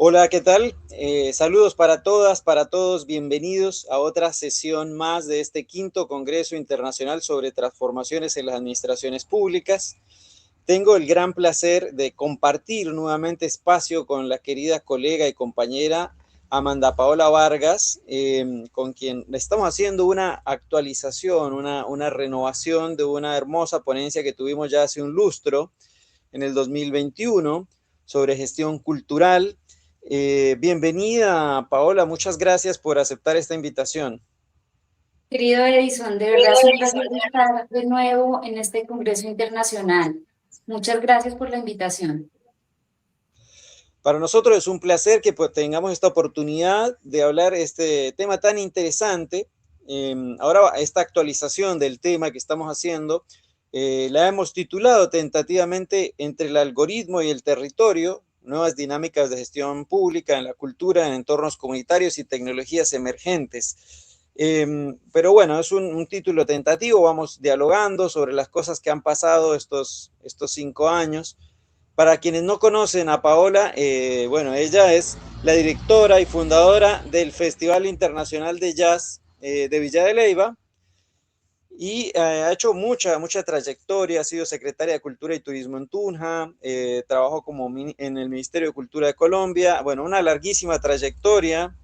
Hola, ¿qué tal? Saludos para todas, para todos. Bienvenidos a otra sesión más de este quinto Congreso Internacional sobre Transformaciones en las Administraciones Públicas. Tengo el gran placer de compartir nuevamente espacio con la querida colega y compañera Amanda Paola Vargas, con quien estamos haciendo una actualización, una renovación de una hermosa ponencia que tuvimos ya hace un lustro, en el 2021, sobre gestión cultural. Bienvenida, Paola, muchas gracias por aceptar esta invitación. Querido Edison, de verdad es un placer estar de nuevo en este Congreso Internacional. Muchas gracias por la invitación. Para nosotros es un placer que pues, tengamos esta oportunidad de hablar este tema tan interesante. Ahora esta actualización del tema que estamos haciendo la hemos titulado tentativamente Entre el algoritmo y el territorio, nuevas dinámicas de gestión pública en la cultura, en entornos comunitarios y tecnologías emergentes. Pero bueno, es un título tentativo, vamos dialogando sobre las cosas que han pasado estos 5 años. Para quienes no conocen a Paola, bueno, ella es la directora y fundadora del Festival Internacional de Jazz de Villa de Leyva y ha hecho mucha trayectoria, ha sido secretaria de Cultura y Turismo en Tunja, trabajó como en el Ministerio de Cultura de Colombia, bueno, una larguísima trayectoria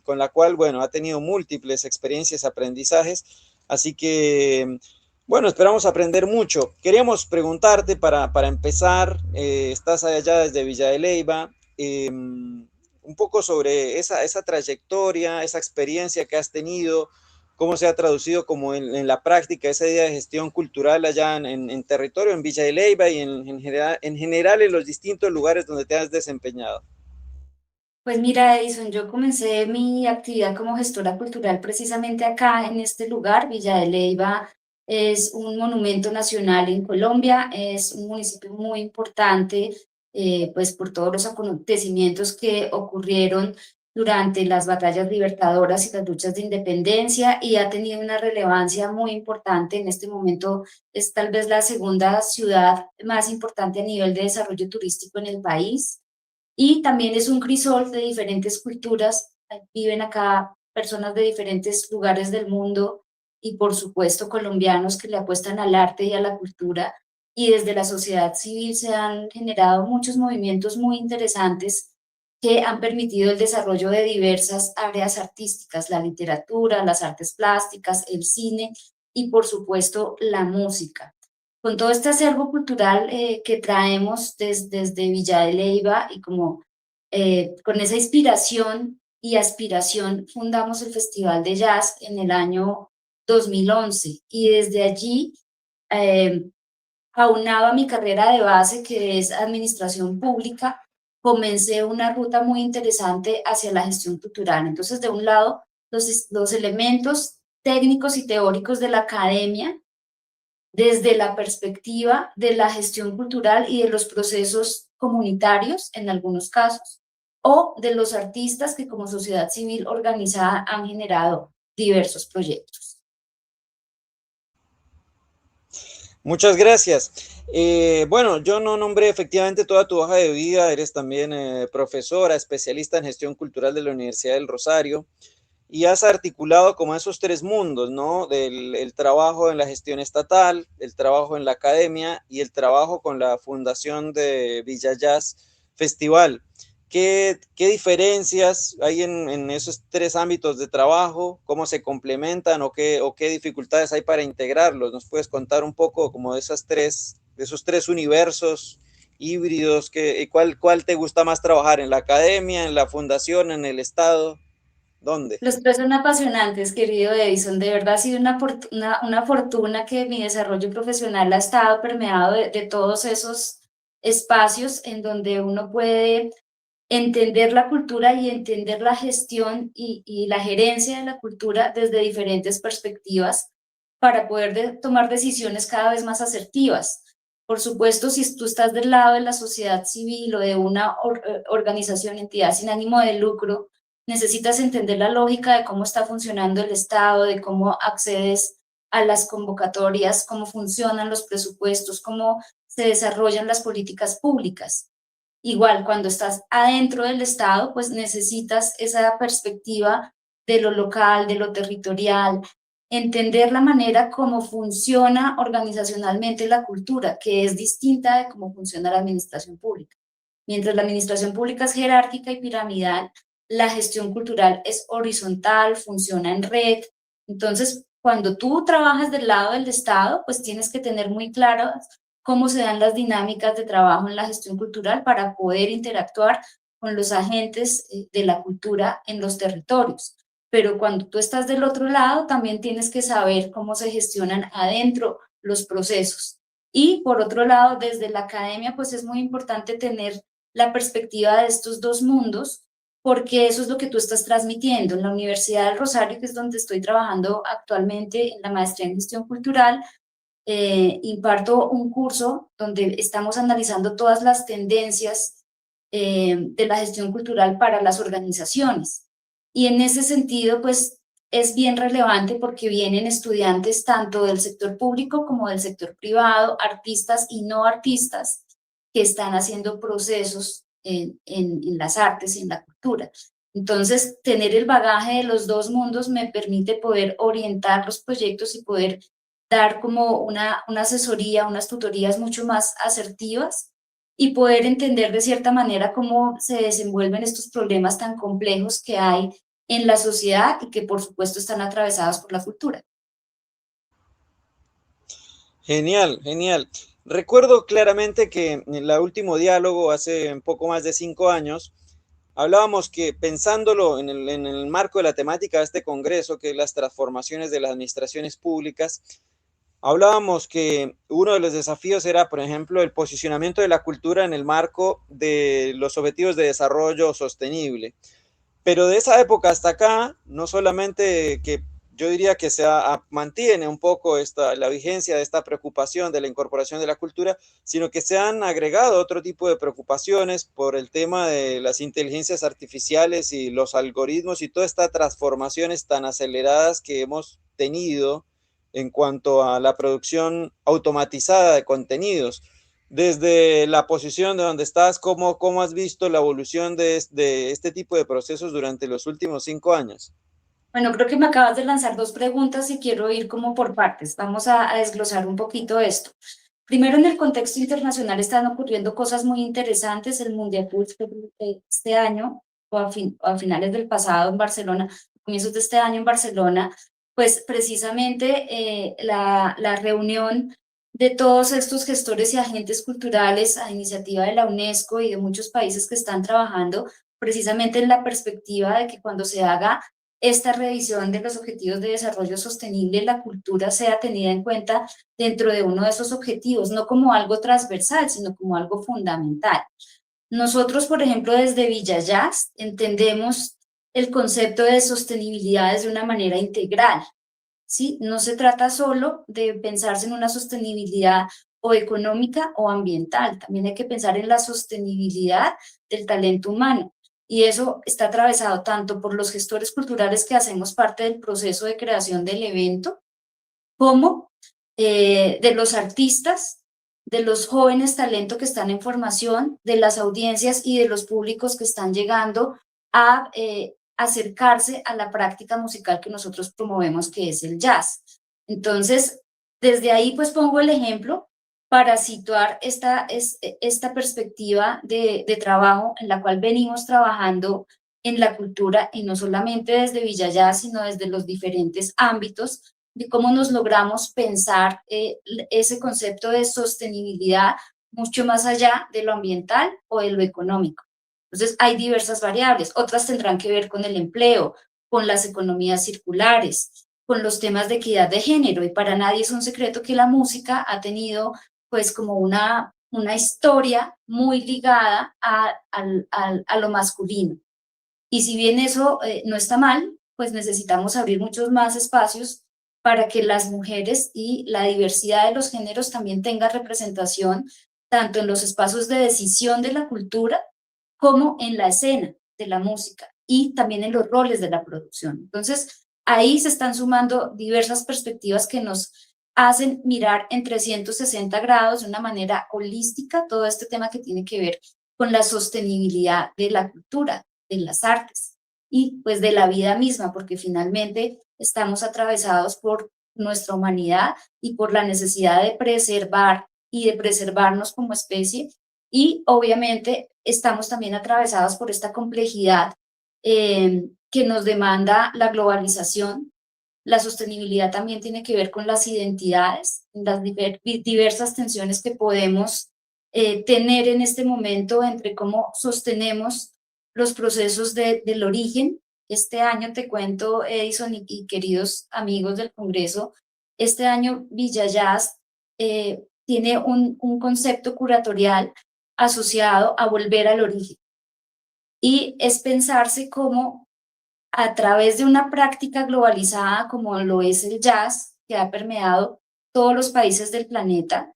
con la cual, bueno, ha tenido múltiples experiencias, aprendizajes, así que bueno, esperamos aprender mucho. Queríamos preguntarte para empezar, estás allá desde Villa de Leyva, un poco sobre esa trayectoria, esa experiencia que has tenido, cómo se ha traducido como en la práctica esa idea de gestión cultural allá en territorio, en Villa de Leyva y en general en los distintos lugares donde te has desempeñado. Pues mira, Edison, yo comencé mi actividad como gestora cultural precisamente acá en este lugar. Villa de Leyva es un monumento nacional en Colombia, es un municipio muy importante, pues por todos los acontecimientos que ocurrieron durante las batallas libertadoras y las luchas de independencia, y ha tenido una relevancia muy importante. En este momento es tal vez la segunda ciudad más importante a nivel de desarrollo turístico en el país. Y también es un crisol de diferentes culturas. Viven acá personas de diferentes lugares del mundo y por supuesto colombianos que le apuestan al arte y a la cultura. Y desde la sociedad civil se han generado muchos movimientos muy interesantes que han permitido el desarrollo de diversas áreas artísticas: la literatura, las artes plásticas, el cine y por supuesto la música. Con todo este acervo cultural que traemos desde Villa de Leyva, y como con esa inspiración y aspiración fundamos el Festival de Jazz en el año 2011, y desde allí, eh, aunado a mi carrera de base, que es administración pública, comencé una ruta muy interesante hacia la gestión cultural. Entonces, de un lado, los elementos técnicos y teóricos de la academia, desde la perspectiva de la gestión cultural y de los procesos comunitarios en algunos casos, o de los artistas que como sociedad civil organizada han generado diversos proyectos. Muchas gracias. Bueno, yo no nombré efectivamente toda tu hoja de vida, eres también profesora, especialista en gestión cultural de la Universidad del Rosario, y has articulado como esos tres mundos, ¿no? El trabajo en la gestión estatal, el trabajo en la academia y el trabajo con la fundación de Villa Jazz Festival. ¿Qué diferencias hay en esos tres ámbitos de trabajo? ¿Cómo se complementan o qué dificultades hay para integrarlos? ¿Nos puedes contar un poco como de esos tres universos híbridos? ¿Cuál te gusta más trabajar? ¿En la academia, en la fundación, en el Estado? ¿Dónde? Los tres son apasionantes, querido Edison. De verdad ha sido una fortuna que mi desarrollo profesional ha estado permeado de todos esos espacios en donde uno puede entender la cultura y entender la gestión y la gerencia de la cultura desde diferentes perspectivas para poder tomar decisiones cada vez más asertivas. Por supuesto, si tú estás del lado de la sociedad civil o de una organización, entidad sin ánimo de lucro, necesitas entender la lógica de cómo está funcionando el Estado, de cómo accedes a las convocatorias, cómo funcionan los presupuestos, cómo se desarrollan las políticas públicas. Igual, cuando estás adentro del Estado, pues necesitas esa perspectiva de lo local, de lo territorial, entender la manera como funciona organizacionalmente la cultura, que es distinta de cómo funciona la administración pública. Mientras la administración pública es jerárquica y piramidal, la gestión cultural es horizontal, funciona en red. Entonces, cuando tú trabajas del lado del Estado, pues tienes que tener muy claro cómo se dan las dinámicas de trabajo en la gestión cultural para poder interactuar con los agentes de la cultura en los territorios. Pero cuando tú estás del otro lado, también tienes que saber cómo se gestionan adentro los procesos. Y por otro lado, desde la academia, pues es muy importante tener la perspectiva de estos dos mundos, porque eso es lo que tú estás transmitiendo. En la Universidad del Rosario, que es donde estoy trabajando actualmente en la maestría en gestión cultural, imparto un curso donde estamos analizando todas las tendencias de la gestión cultural para las organizaciones. Y en ese sentido, pues es bien relevante porque vienen estudiantes tanto del sector público como del sector privado, artistas y no artistas, que están haciendo procesos en las artes y en la cultura. Entonces, tener el bagaje de los dos mundos me permite poder orientar los proyectos y poder dar como una asesoría, unas tutorías mucho más asertivas y poder entender de cierta manera cómo se desenvuelven estos problemas tan complejos que hay en la sociedad y que por supuesto están atravesados por la cultura. Genial, genial. Recuerdo claramente que en el último diálogo, hace un poco más de 5 años, hablábamos que pensándolo en el marco de la temática de este congreso, que es las transformaciones de las administraciones públicas, hablábamos que uno de los desafíos era, por ejemplo, el posicionamiento de la cultura en el marco de los objetivos de desarrollo sostenible. Pero de esa época hasta acá, no solamente que yo diría que mantiene un poco la vigencia de esta preocupación de la incorporación de la cultura, sino que se han agregado otro tipo de preocupaciones por el tema de las inteligencias artificiales y los algoritmos y todas estas transformaciones tan aceleradas que hemos tenido en cuanto a la producción automatizada de contenidos. Desde la posición de donde estás, ¿cómo has visto la evolución de este tipo de procesos durante los últimos 5 años? Bueno, creo que me acabas de lanzar dos preguntas y quiero ir como por partes. Vamos a desglosar un poquito esto. Primero, en el contexto internacional están ocurriendo cosas muy interesantes. El Mundial fue este año o a finales del pasado en Barcelona, comienzos de este año en Barcelona, pues precisamente la reunión de todos estos gestores y agentes culturales a iniciativa de la UNESCO y de muchos países que están trabajando precisamente en la perspectiva de que cuando se haga esta revisión de los objetivos de desarrollo sostenible, la cultura sea tenida en cuenta dentro de uno de esos objetivos, no como algo transversal, sino como algo fundamental. Nosotros, por ejemplo, desde Villayas entendemos el concepto de sostenibilidad de una manera integral, ¿sí? No se trata solo de pensarse en una sostenibilidad o económica o ambiental, también hay que pensar en la sostenibilidad del talento humano. Y eso está atravesado tanto por los gestores culturales que hacemos parte del proceso de creación del evento, como de los artistas, de los jóvenes talentos que están en formación, de las audiencias y de los públicos que están llegando a acercarse a la práctica musical que nosotros promovemos, que es el jazz. Entonces, desde ahí pues pongo el ejemplo para situar esta perspectiva de trabajo en la cual venimos trabajando en la cultura y no solamente desde Villayas, sino desde los diferentes ámbitos de cómo nos logramos pensar ese concepto de sostenibilidad mucho más allá de lo ambiental o de lo económico. Entonces, hay diversas variables. Otras tendrán que ver con el empleo, con las economías circulares, con los temas de equidad de género. Y para nadie es un secreto que la música ha tenido, pues, como una historia muy ligada a lo masculino. Y si bien eso no está mal, pues necesitamos abrir muchos más espacios para que las mujeres y la diversidad de los géneros también tengan representación tanto en los espacios de decisión de la cultura como en la escena de la música y también en los roles de la producción. Entonces, ahí se están sumando diversas perspectivas que nos hacen mirar en 360 grados de una manera holística todo este tema que tiene que ver con la sostenibilidad de la cultura, de las artes y pues de la vida misma, porque finalmente estamos atravesados por nuestra humanidad y por la necesidad de preservar y de preservarnos como especie, y obviamente estamos también atravesados por esta complejidad que nos demanda la globalización. La sostenibilidad también tiene que ver con las identidades, las diversas tensiones que podemos tener en este momento entre cómo sostenemos los procesos del origen. Este año, te cuento, Edison y queridos amigos del Congreso, este año Villa Jazz tiene un concepto curatorial asociado a volver al origen, y es pensarse cómo a través de una práctica globalizada como lo es el jazz, que ha permeado todos los países del planeta.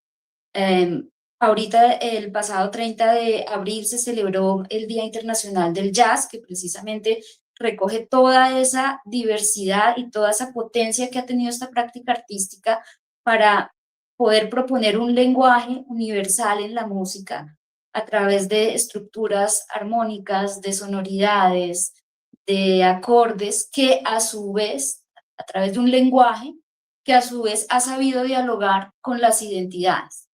Eh, Ahorita, el pasado 30 de abril, se celebró el Día Internacional del Jazz, que precisamente recoge toda esa diversidad y toda esa potencia que ha tenido esta práctica artística para poder proponer un lenguaje universal en la música a través de estructuras armónicas, de sonoridades, de acordes, que a su vez, a través de un lenguaje, que a su vez ha sabido dialogar con las identidades.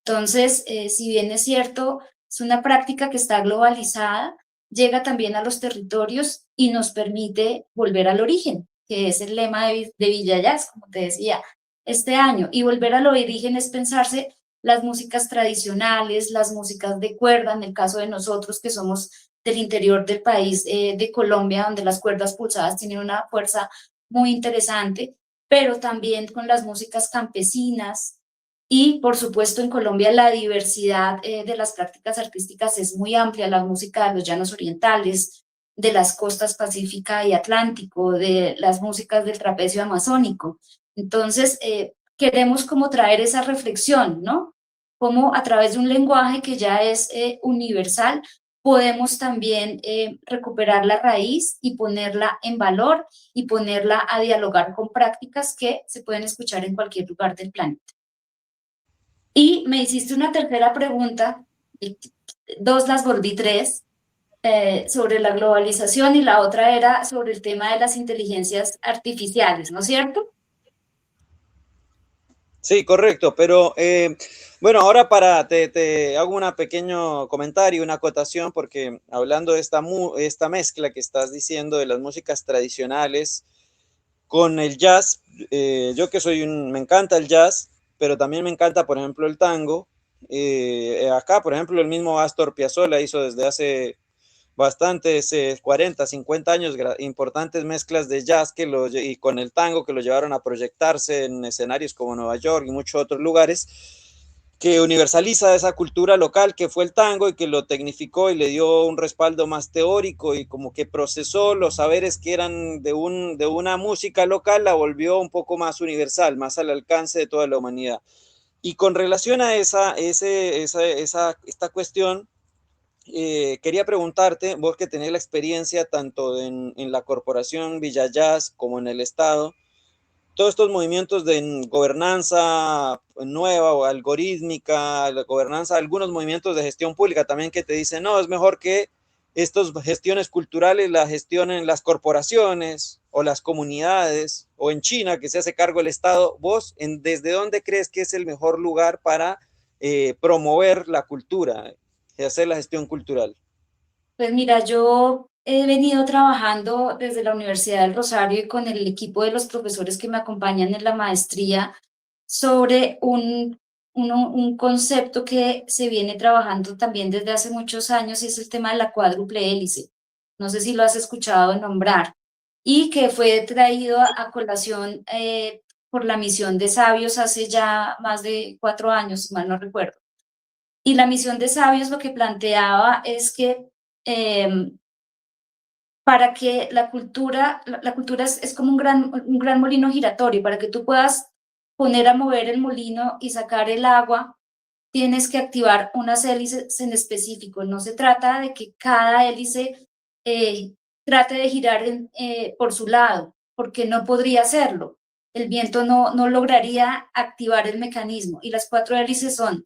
Entonces, si bien es cierto, es una práctica que está globalizada, llega también a los territorios y nos permite volver al origen, que es el lema de Villa Jazz, como te decía, este año. Y volver al origen es pensarse las músicas tradicionales, las músicas de cuerda, en el caso de nosotros que somos del interior del país, de Colombia, donde las cuerdas pulsadas tienen una fuerza muy interesante, pero también con las músicas campesinas. Y por supuesto, en Colombia la diversidad de las prácticas artísticas es muy amplia: la música de los llanos orientales, de las costas pacífica y Atlántico, de las músicas del trapecio amazónico. Entonces, queremos como traer esa reflexión, ¿no? Cómo a través de un lenguaje que ya es universal, podemos también recuperar la raíz y ponerla en valor y ponerla a dialogar con prácticas que se pueden escuchar en cualquier lugar del planeta. Y me hiciste una tercera pregunta, y dos las volví tres, sobre la globalización, y la otra era sobre el tema de las inteligencias artificiales, ¿no es cierto? Sí, correcto, pero bueno, ahora te hago un pequeño comentario, una acotación, porque hablando de esta mezcla que estás diciendo de las músicas tradicionales con el jazz, yo que me encanta el jazz, pero también me encanta, por ejemplo, el tango. Acá, por ejemplo, el mismo Astor Piazzolla hizo desde hace bastantes 40, 50 años importantes mezclas de jazz y con el tango, que lo llevaron a proyectarse en escenarios como Nueva York y muchos otros lugares, que universaliza esa cultura local que fue el tango y que lo tecnificó y le dio un respaldo más teórico y como que procesó los saberes que eran de una música local, la volvió un poco más universal, más al alcance de toda la humanidad. Y con relación a esta cuestión, quería preguntarte, vos que tenés la experiencia tanto en la corporación Villa Jazz como en el Estado, todos estos movimientos de gobernanza nueva o algorítmica, la gobernanza, algunos movimientos de gestión pública también que te dicen, no, es mejor que estas gestiones culturales las gestionen las corporaciones o las comunidades, o en China que se hace cargo el Estado. ¿Vos desde dónde crees que es el mejor lugar para promover la cultura, hacer la gestión cultural? Pues mira, yo he venido trabajando desde la Universidad del Rosario y con el equipo de los profesores que me acompañan en la maestría sobre un concepto que se viene trabajando también desde hace muchos años, y es el tema de la cuádruple hélice. No sé si lo has escuchado nombrar, y que fue traído a colación por la misión de Sabios hace ya más de 4 años, si mal no recuerdo. Y la misión de Sabios lo que planteaba es que para que la cultura es como un gran molino giratorio. Para que tú puedas poner a mover el molino y sacar el agua, tienes que activar unas hélices en específico. No se trata de que cada hélice eh, trate de girar por su lado, porque no podría hacerlo. El viento no lograría activar el mecanismo. Y las cuatro hélices son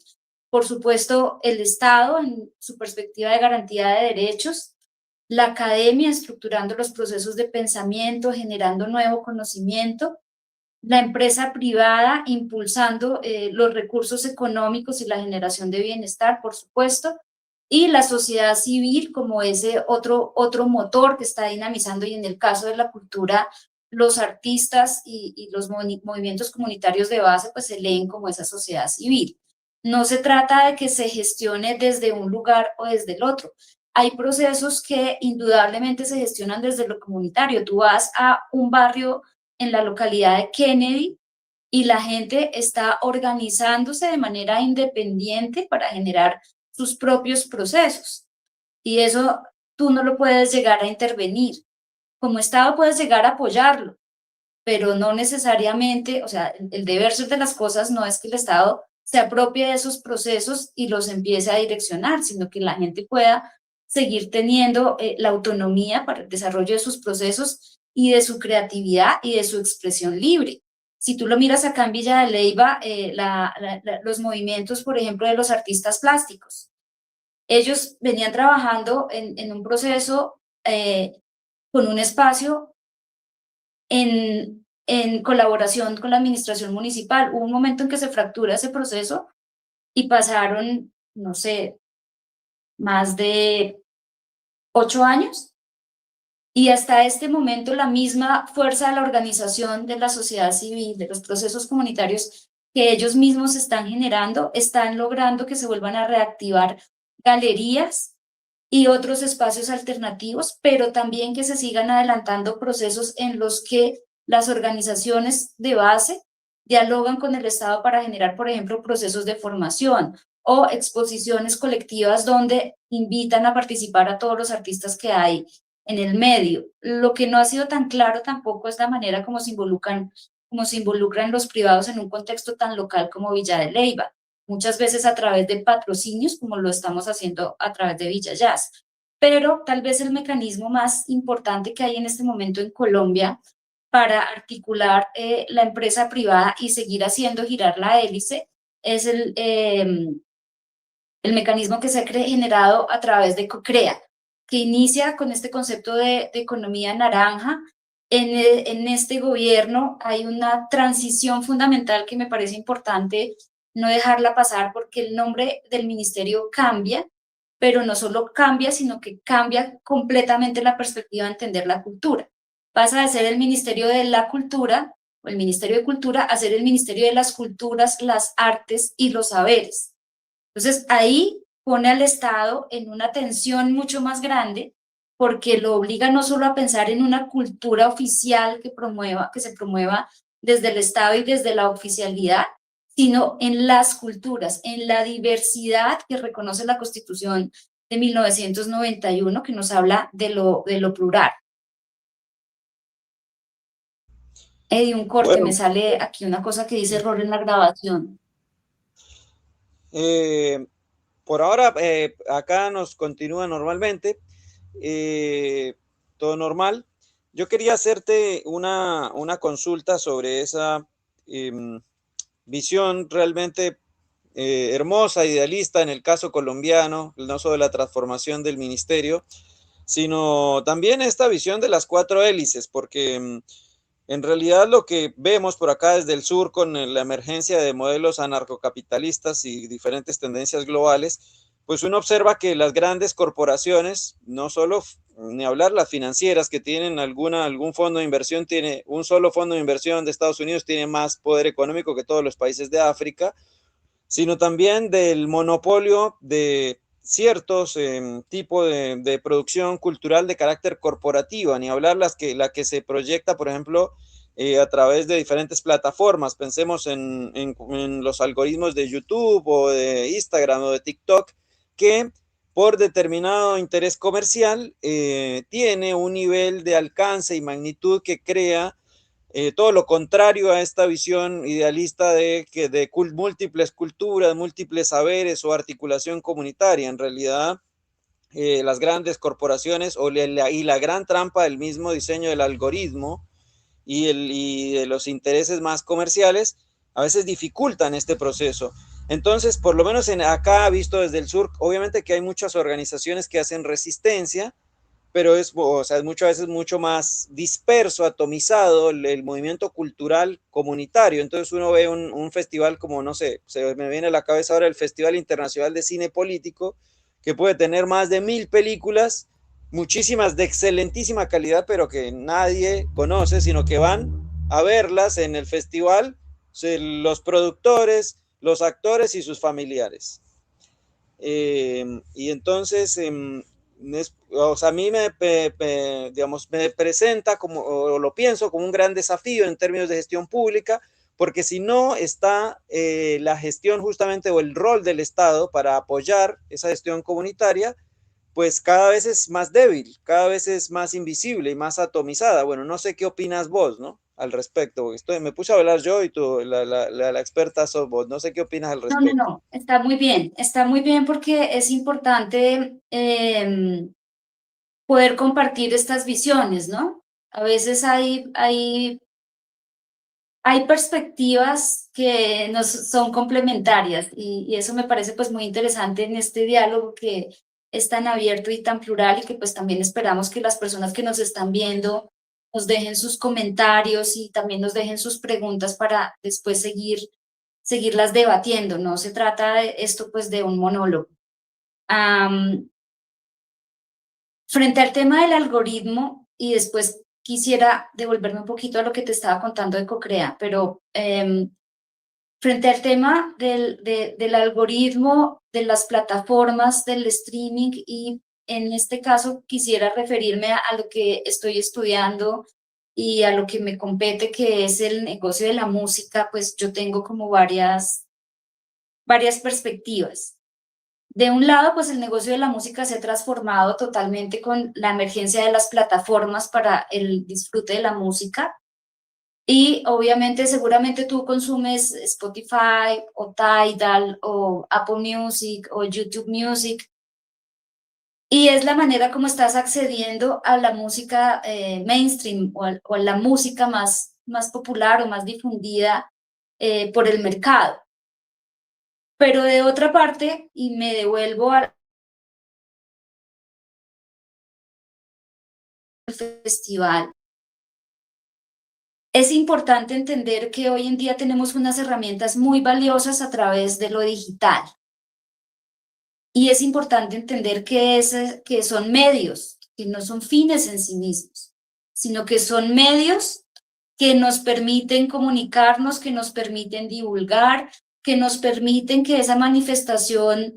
por supuesto, el Estado en su perspectiva de garantía de derechos, la academia estructurando los procesos de pensamiento, generando nuevo conocimiento, la empresa privada impulsando los recursos económicos y la generación de bienestar, por supuesto, y la sociedad civil como ese otro motor que está dinamizando, y en el caso de la cultura, los artistas y los movimientos comunitarios de base pues se leen como esa sociedad civil. No se trata de que se gestione desde un lugar o desde el otro. Hay procesos que indudablemente se gestionan desde lo comunitario. Tú vas a un barrio en la localidad de Kennedy y la gente está organizándose de manera independiente para generar sus propios procesos. Y eso tú no lo puedes llegar a intervenir. Como Estado puedes llegar a apoyarlo, pero no necesariamente, o sea, el deber ser de las cosas no es que el Estado se apropie de esos procesos y los empiece a direccionar, sino que la gente pueda seguir teniendo la autonomía para el desarrollo de sus procesos y de su creatividad y de su expresión libre. Si tú lo miras acá en Villa de Leyva, los movimientos, por ejemplo, de los artistas plásticos, ellos venían trabajando en un proceso con un espacio en colaboración con la administración municipal. Hubo un momento en que se fractura ese proceso y pasaron, no sé, más de 8 años, y hasta este momento la misma fuerza de la organización de la sociedad civil, de los procesos comunitarios que ellos mismos están generando, están logrando que se vuelvan a reactivar galerías y otros espacios alternativos, pero también que se sigan adelantando procesos en los que las organizaciones de base dialogan con el Estado para generar, por ejemplo, procesos de formación o exposiciones colectivas donde invitan a participar a todos los artistas que hay en el medio. Lo que no ha sido tan claro tampoco es la manera como se involucran los privados en un contexto tan local como Villa de Leyva, muchas veces a través de patrocinios, como lo estamos haciendo a través de Villa Jazz. Pero tal vez el mecanismo más importante que hay en este momento en Colombia para articular la empresa privada y seguir haciendo girar la hélice es el mecanismo que se ha generado a través de CoCrea, que inicia con este concepto de economía naranja. En este gobierno hay una transición fundamental que me parece importante no dejarla pasar, porque el nombre del ministerio cambia, pero no solo cambia, sino que cambia completamente la perspectiva de entender la cultura. Pasa de ser el Ministerio de la Cultura o el Ministerio de Cultura a ser el Ministerio de las Culturas, las Artes y los Saberes. Entonces, ahí pone al Estado en una tensión mucho más grande, porque lo obliga no solo a pensar en una cultura oficial que se promueva desde el Estado y desde la oficialidad, sino en las culturas, en la diversidad que reconoce la Constitución de 1991, que nos habla de lo plural. Un corte, me Bueno, sale aquí una cosa que dice error en la grabación. por ahora acá nos continúa normalmente, todo normal. Yo quería hacerte una consulta sobre esa visión realmente hermosa, idealista en el caso colombiano, no solo la transformación del ministerio, sino también esta visión de las cuatro hélices, porque en realidad lo que vemos por acá desde el sur con la emergencia de modelos anarcocapitalistas y diferentes tendencias globales, pues uno observa que las grandes corporaciones, no solo ni hablar las financieras que tienen algún fondo de inversión, tiene un solo fondo de inversión de Estados Unidos, tiene más poder económico que todos los países de África, sino también del monopolio de ciertos tipos de producción cultural de carácter corporativo, ni hablar la que se proyecta, por ejemplo, a través de diferentes plataformas. Pensemos en los algoritmos de YouTube o de Instagram o de TikTok, que por determinado interés comercial tiene un nivel de alcance y magnitud que crea todo lo contrario a esta visión idealista de múltiples culturas, múltiples saberes o articulación comunitaria. En realidad, las grandes corporaciones y la gran trampa del mismo diseño del algoritmo y de los intereses más comerciales a veces dificultan este proceso. Entonces, por lo menos acá, visto desde el sur, obviamente que hay muchas organizaciones que hacen resistencia, pero o sea, es muchas veces mucho más disperso, atomizado el movimiento cultural comunitario. Entonces uno ve un festival como, no sé, se me viene a la cabeza ahora el Festival Internacional de Cine Político, que puede tener más de 1000 películas, muchísimas de excelentísima calidad, pero que nadie conoce, sino que van a verlas en el festival los productores, los actores y sus familiares. Y entonces, o sea, a mí digamos, me presenta como, o lo pienso como un gran desafío en términos de gestión pública, porque si no está la gestión justamente o el rol del Estado para apoyar esa gestión comunitaria, pues cada vez es más débil, cada vez es más invisible y más atomizada. Bueno, no sé qué opinas vos, ¿no? Al respecto. Me puse a hablar yo y tú, la experta sos vos. No sé qué opinas al No, no, respecto. no, está muy bien porque es importante poder compartir estas visiones, ¿no? A veces hay perspectivas que nos son complementarias y eso me parece pues muy interesante en este diálogo que es tan abierto y tan plural y que pues también esperamos que las personas que nos están viendo nos dejen sus comentarios y también nos dejen sus preguntas para después seguirlas debatiendo. No se trata de esto pues de un monólogo. Am, Frente al tema del algoritmo, y después quisiera devolverme un poquito a lo que te estaba contando de Cocrea, pero frente al tema del algoritmo, de las plataformas, del streaming, y en este caso quisiera referirme a lo que estoy estudiando y a lo que me compete, que es el negocio de la música, pues yo tengo como varias perspectivas. De un lado, pues el negocio de la música se ha transformado totalmente con la emergencia de las plataformas para el disfrute de la música. Y obviamente, seguramente tú consumes Spotify o Tidal o Apple Music o YouTube Music. Y es la manera como estás accediendo a la música mainstream o a la música más popular o más difundida por el mercado. Pero de otra parte, y me devuelvo al festival, es importante entender que hoy en día tenemos unas herramientas muy valiosas a través de lo digital. Y es importante entender que son medios, que no son fines en sí mismos, sino que son medios que nos permiten comunicarnos, que nos permiten divulgar, que nos permiten que esa manifestación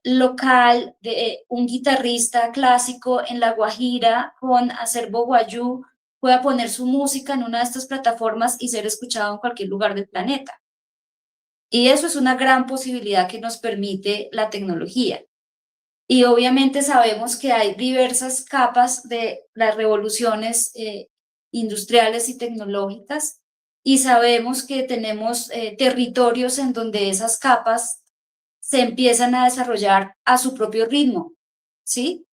local de un guitarrista clásico en La Guajira con Acervo Guayú pueda poner su música en una de estas plataformas y ser escuchado en cualquier lugar del planeta. Y eso es una gran posibilidad que nos permite la tecnología. Y obviamente sabemos que hay diversas capas de las revoluciones industriales y tecnológicas y sabemos que tenemos territorios en donde esas capas se empiezan a desarrollar a su propio ritmo, ¿sí?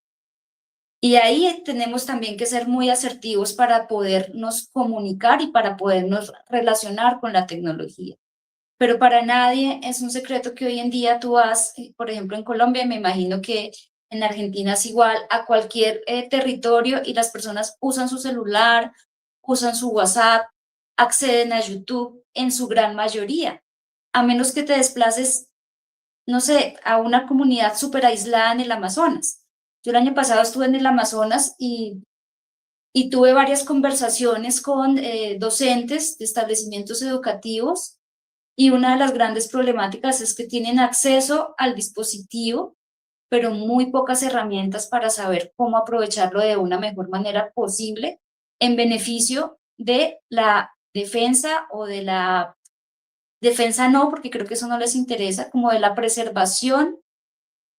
Y ahí tenemos también que ser muy asertivos para podernos comunicar y para podernos relacionar con la tecnología. Pero para nadie es un secreto que hoy en día tú vas, por ejemplo, en Colombia, me imagino que en Argentina es igual, a cualquier territorio y las personas usan su celular, usan su WhatsApp, acceden a YouTube en su gran mayoría, a menos que te desplaces, no sé, a una comunidad súper aislada en el Amazonas. Yo el año pasado estuve en el Amazonas y tuve varias conversaciones con docentes de establecimientos educativos y una de las grandes problemáticas es que tienen acceso al dispositivo, pero muy pocas herramientas para saber cómo aprovecharlo de una mejor manera posible en beneficio de la defensa o de la defensa no, porque creo que eso no les interesa, como de la preservación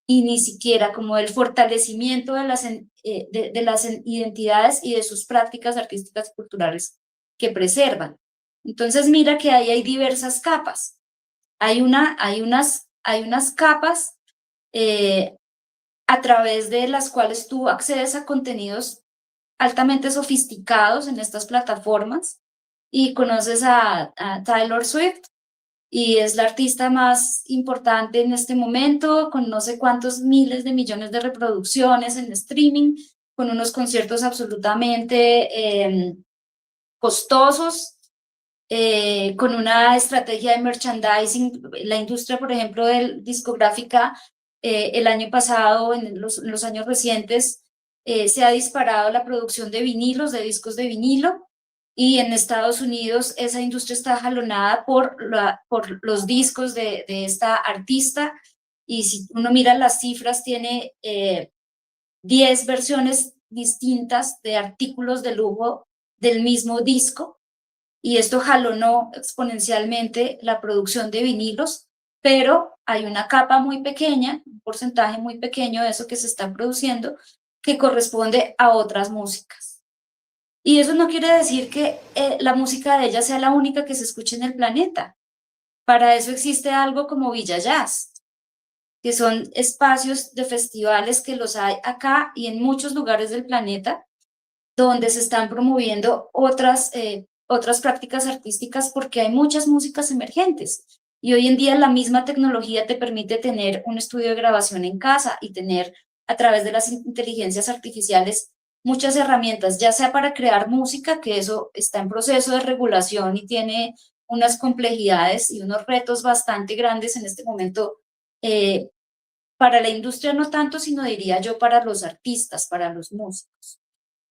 y ni siquiera como del fortalecimiento de las identidades y de sus prácticas artísticas y culturales que preservan. Entonces mira que ahí hay diversas capas. Hay unas capas eh, a través de las cuales tú accedes a contenidos altamente sofisticados en estas plataformas y conoces a Taylor Swift. y es la artista más importante en este momento, con no sé cuántos miles de millones de reproducciones en streaming, con unos conciertos absolutamente costosos, con una estrategia de merchandising. La industria, por ejemplo, discográfica, el año pasado, en los años recientes, se ha disparado la producción de vinilos, de discos de vinilo, y en Estados Unidos esa industria está jalonada por los discos de esta artista, y si uno mira las cifras, tiene 10 versiones distintas de artículos de lujo del mismo disco, y esto jalonó exponencialmente la producción de vinilos, pero hay una capa muy pequeña, un porcentaje muy pequeño de eso que se está produciendo, que corresponde a otras músicas. Y eso no quiere decir que la música de ella sea la única que se escuche en el planeta. Para eso existe algo como Villa Jazz, que son espacios de festivales que los hay acá y en muchos lugares del planeta, donde se están promoviendo otras prácticas artísticas, porque hay muchas músicas emergentes. Y hoy en día la misma tecnología te permite tener un estudio de grabación en casa y tener, a través de las inteligencias artificiales, muchas herramientas, ya sea para crear música, que eso está en proceso de regulación y tiene unas complejidades y unos retos bastante grandes en este momento, para la industria no tanto, sino diría yo para los artistas, para los músicos,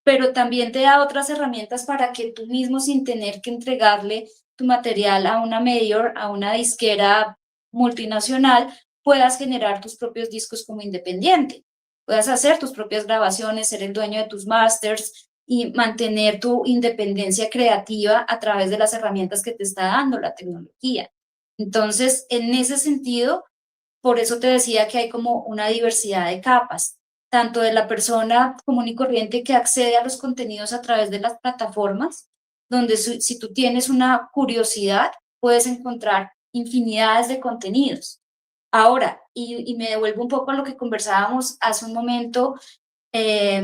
pero también te da otras herramientas para que tú mismo, sin tener que entregarle tu material a una mayor, a una disquera multinacional, puedas generar tus propios discos como independiente, puedas hacer tus propias grabaciones, ser el dueño de tus masters y mantener tu independencia creativa a través de las herramientas que te está dando la tecnología. Entonces, en ese sentido, por eso te decía que hay como una diversidad de capas, tanto de la persona común y corriente que accede a los contenidos a través de las plataformas, donde si tú tienes una curiosidad, puedes encontrar infinidades de contenidos. Ahora, y me devuelvo un poco a lo que conversábamos hace un momento,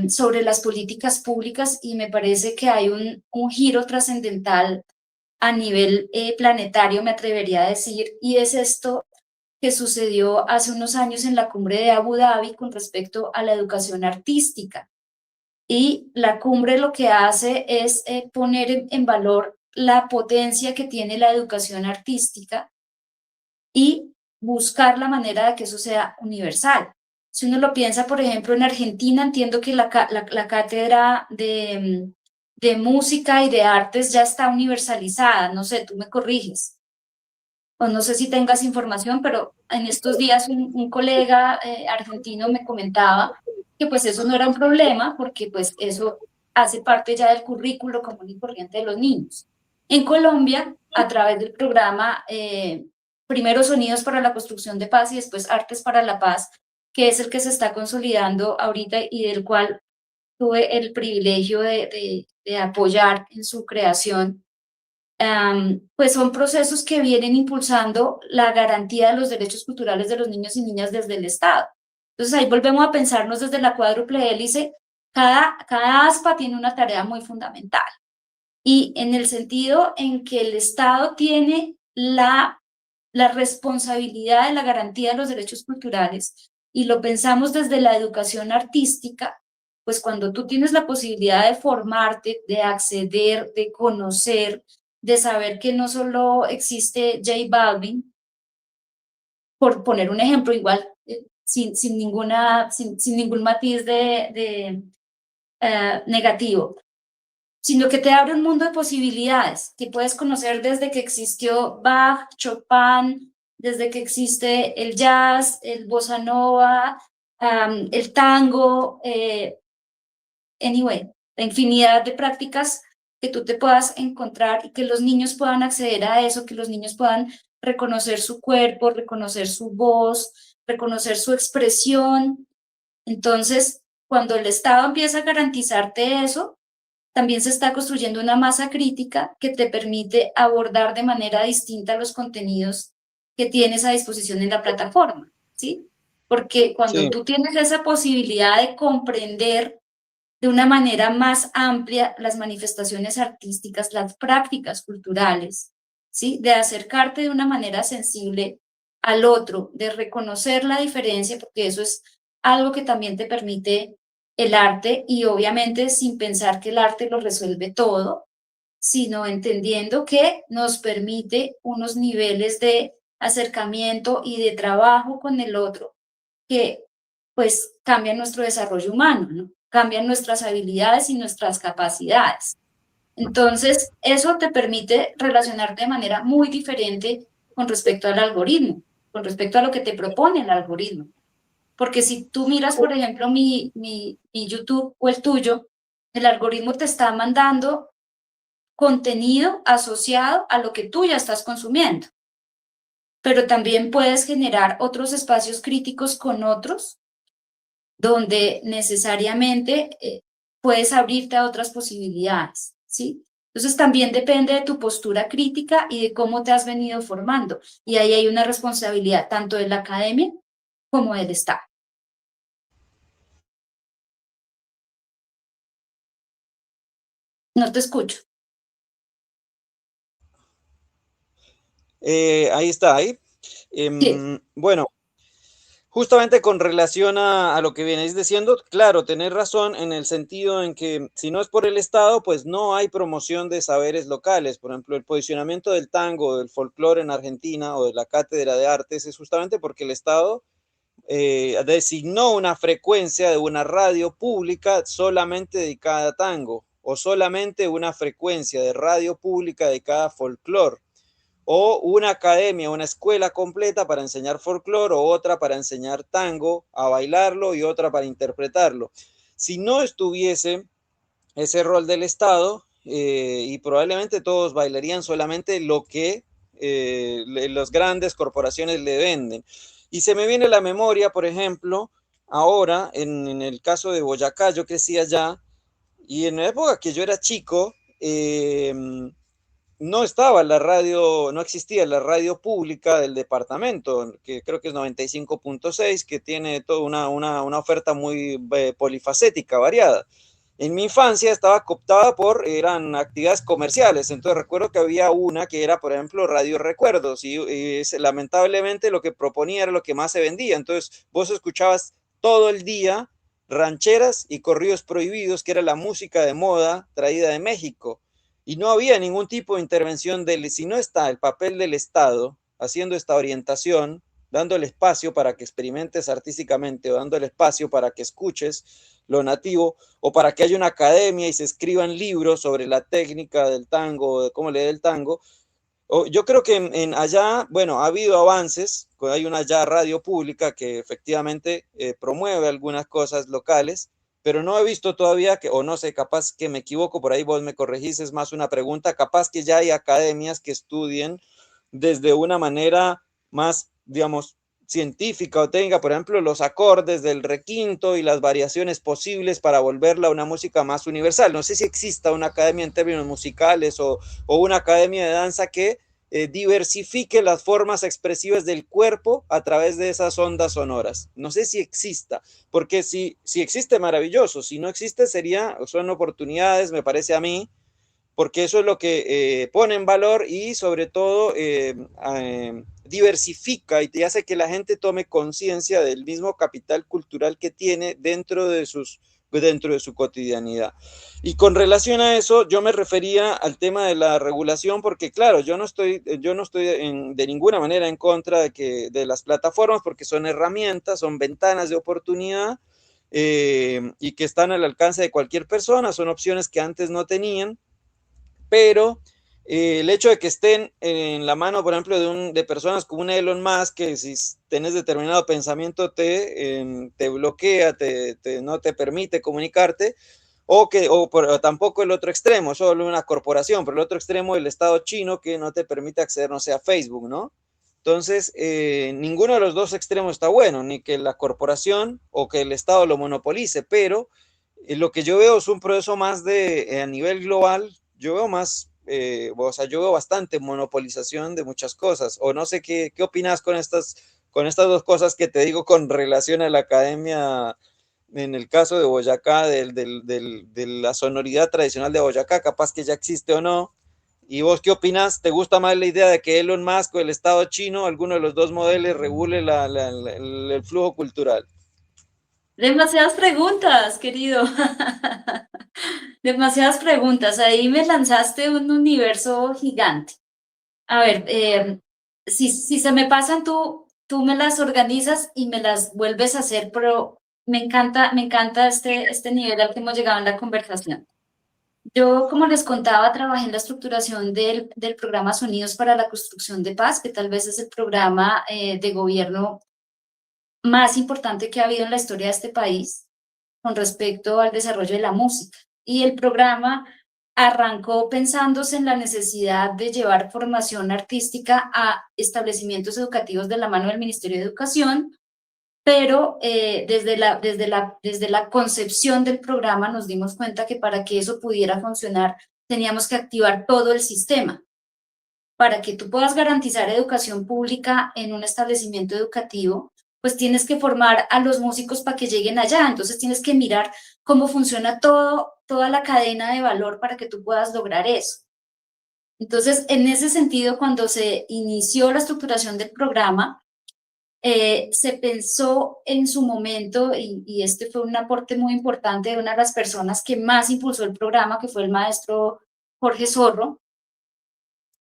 sobre las políticas públicas, y me parece que hay un giro trascendental a nivel planetario, me atrevería a decir, y es esto que sucedió hace unos años en la cumbre de Abu Dhabi con respecto a la educación artística. Y la cumbre lo que hace es poner en valor la potencia que tiene la educación artística y buscar la manera de que eso sea universal. Si uno lo piensa, por ejemplo, en Argentina, entiendo que la cátedra de música y de artes ya está universalizada. No sé, tú me corriges, o no sé si tengas información, pero en estos días un colega argentino me comentaba que pues eso no era un problema, porque pues eso hace parte ya del currículo común y corriente de los niños. En Colombia, a través del programa primero Sonidos para la Construcción de Paz y después Artes para la Paz, que es el que se está consolidando ahorita y del cual tuve el privilegio de apoyar en su creación, pues son procesos que vienen impulsando la garantía de los derechos culturales de los niños y niñas desde el Estado. Entonces ahí volvemos a pensarnos desde la cuádruple hélice, cada aspa tiene una tarea muy fundamental, y en el sentido en que el Estado tiene la responsabilidad de la garantía de los derechos culturales, y lo pensamos desde la educación artística, pues cuando tú tienes la posibilidad de formarte, de acceder, de conocer, de saber que no solo existe J Balvin, por poner un ejemplo igual, sin ningún matiz negativo, sino que te abre un mundo de posibilidades, que puedes conocer desde que existió Bach, Chopin, desde que existe el jazz, el bossa nova, el tango, anyway, la infinidad de prácticas que tú te puedas encontrar y que los niños puedan acceder a eso, que los niños puedan reconocer su cuerpo, reconocer su voz, reconocer su expresión. Entonces, cuando el Estado empieza a garantizarte eso, también se está construyendo una masa crítica que te permite abordar de manera distinta los contenidos que tienes a disposición en la plataforma, ¿sí? Porque cuando Sí. tú tienes esa posibilidad de comprender de una manera más amplia las manifestaciones artísticas, las prácticas culturales, ¿sí? De acercarte de una manera sensible al otro, de reconocer la diferencia, porque eso es algo que también te permite el arte y obviamente sin pensar que el arte lo resuelve todo, sino entendiendo que nos permite unos niveles de acercamiento y de trabajo con el otro que pues cambian nuestro desarrollo humano, ¿no? Cambian nuestras habilidades y nuestras capacidades. Entonces, eso te permite relacionarte de manera muy diferente con respecto al algoritmo, con respecto a lo que te propone el algoritmo. Porque si tú miras, por ejemplo, mi YouTube o el tuyo, el algoritmo te está mandando contenido asociado a lo que tú ya estás consumiendo, pero también puedes generar otros espacios críticos con otros donde necesariamente puedes abrirte a otras posibilidades, ¿sí? Entonces también depende de tu postura crítica y de cómo te has venido formando. Y ahí hay una responsabilidad tanto de la academia como del Estado. No te escucho. Ahí está, ahí. Sí, Bueno, justamente con relación a lo que vienes diciendo, claro, tenés razón en el sentido en que si no es por el Estado, pues no hay promoción de saberes locales. Por ejemplo, el posicionamiento del tango, del folclore en Argentina o de la Cátedra de Artes es justamente porque el Estado designó una frecuencia de una radio pública solamente dedicada a tango o solamente una frecuencia de radio pública dedicada a folclore o una academia, una escuela completa para enseñar folclore o otra para enseñar tango, a bailarlo y otra para interpretarlo. Si no estuviese ese rol del Estado, y probablemente todos bailarían solamente lo que las grandes corporaciones le venden. Y se me viene a la memoria, por ejemplo, ahora en el caso de Boyacá, yo crecí allá y en la época que yo era chico, no estaba la radio, no existía la radio pública del departamento, que creo que es 95.6, que tiene toda una oferta muy polifacética, variada. En mi infancia estaba cooptada eran actividades comerciales, entonces recuerdo que había una que era, por ejemplo, Radio Recuerdos, y lamentablemente lo que proponía era lo que más se vendía, entonces vos escuchabas todo el día rancheras y corridos prohibidos, que era la música de moda traída de México y no había ningún tipo de intervención si no está el papel del Estado haciendo esta orientación, dando el espacio para que experimentes artísticamente o dando el espacio para que escuches lo nativo o para que haya una academia y se escriban libros sobre la técnica del tango, de cómo leer el tango. Yo creo que allá, bueno, ha habido avances, hay una ya radio pública que efectivamente promueve algunas cosas locales, pero no he visto todavía que, o no sé, capaz que me equivoco, por ahí vos me corregís, es más una pregunta, capaz que ya hay academias que estudien desde una manera más, digamos, científica o técnica, por ejemplo, los acordes del requinto y las variaciones posibles para volverla una música más universal. No sé si exista una academia en términos musicales o una academia de danza que diversifique las formas expresivas del cuerpo a través de esas ondas sonoras. No sé si exista, porque si existe, maravilloso. Si no existe, son oportunidades, me parece a mí, porque eso es lo que pone en valor y sobre todo diversifica y te hace que la gente tome conciencia del mismo capital cultural que tiene dentro de su cotidianidad. Y con relación a eso, yo me refería al tema de la regulación, porque claro, yo no estoy de ninguna manera en contra de las plataformas, porque son herramientas, son ventanas de oportunidad, y que están al alcance de cualquier persona, son opciones que antes no tenían, pero el hecho de que estén en la mano, por ejemplo, de personas como un Elon Musk, que si tenés determinado pensamiento te bloquea, no te permite comunicarte, o tampoco el otro extremo, solo una corporación, pero el otro extremo, el Estado chino, que no te permite acceder, no sé, a Facebook, ¿no? Entonces, ninguno de los dos extremos está bueno, ni que la corporación o que el Estado lo monopolice, pero lo que yo veo es un proceso más a nivel global, yo veo más, o sea, yo veo bastante monopolización de muchas cosas, o no sé qué opinas con estas dos cosas que te digo con relación a la academia, en el caso de Boyacá, de la sonoridad tradicional de Boyacá, capaz que ya existe o no, ¿Y vos qué opinas? ¿Te gusta más la idea de que Elon Musk o el Estado chino, alguno de los dos modelos, regule el flujo cultural? Demasiadas preguntas, querido. Demasiadas preguntas. Ahí me lanzaste un universo gigante. A ver, si se me pasan, tú me las organizas y me las vuelves a hacer, pero me encanta este nivel al que hemos llegado en la conversación. Yo, como les contaba, trabajé en la estructuración del programa Sonidos para la Construcción de Paz, que tal vez es el programa de gobierno más importante que ha habido en la historia de este país con respecto al desarrollo de la música. Y el programa arrancó pensándose en la necesidad de llevar formación artística a establecimientos educativos de la mano del Ministerio de Educación, pero desde la concepción del programa nos dimos cuenta que para que eso pudiera funcionar teníamos que activar todo el sistema. Para que tú puedas garantizar educación pública en un establecimiento educativo, pues tienes que formar a los músicos para que lleguen allá. Entonces tienes que mirar cómo funciona toda la cadena de valor para que tú puedas lograr eso. Entonces, en ese sentido, cuando se inició la estructuración del programa, se pensó en su momento, y este fue un aporte muy importante de una de las personas que más impulsó el programa, que fue el maestro Jorge Zorro.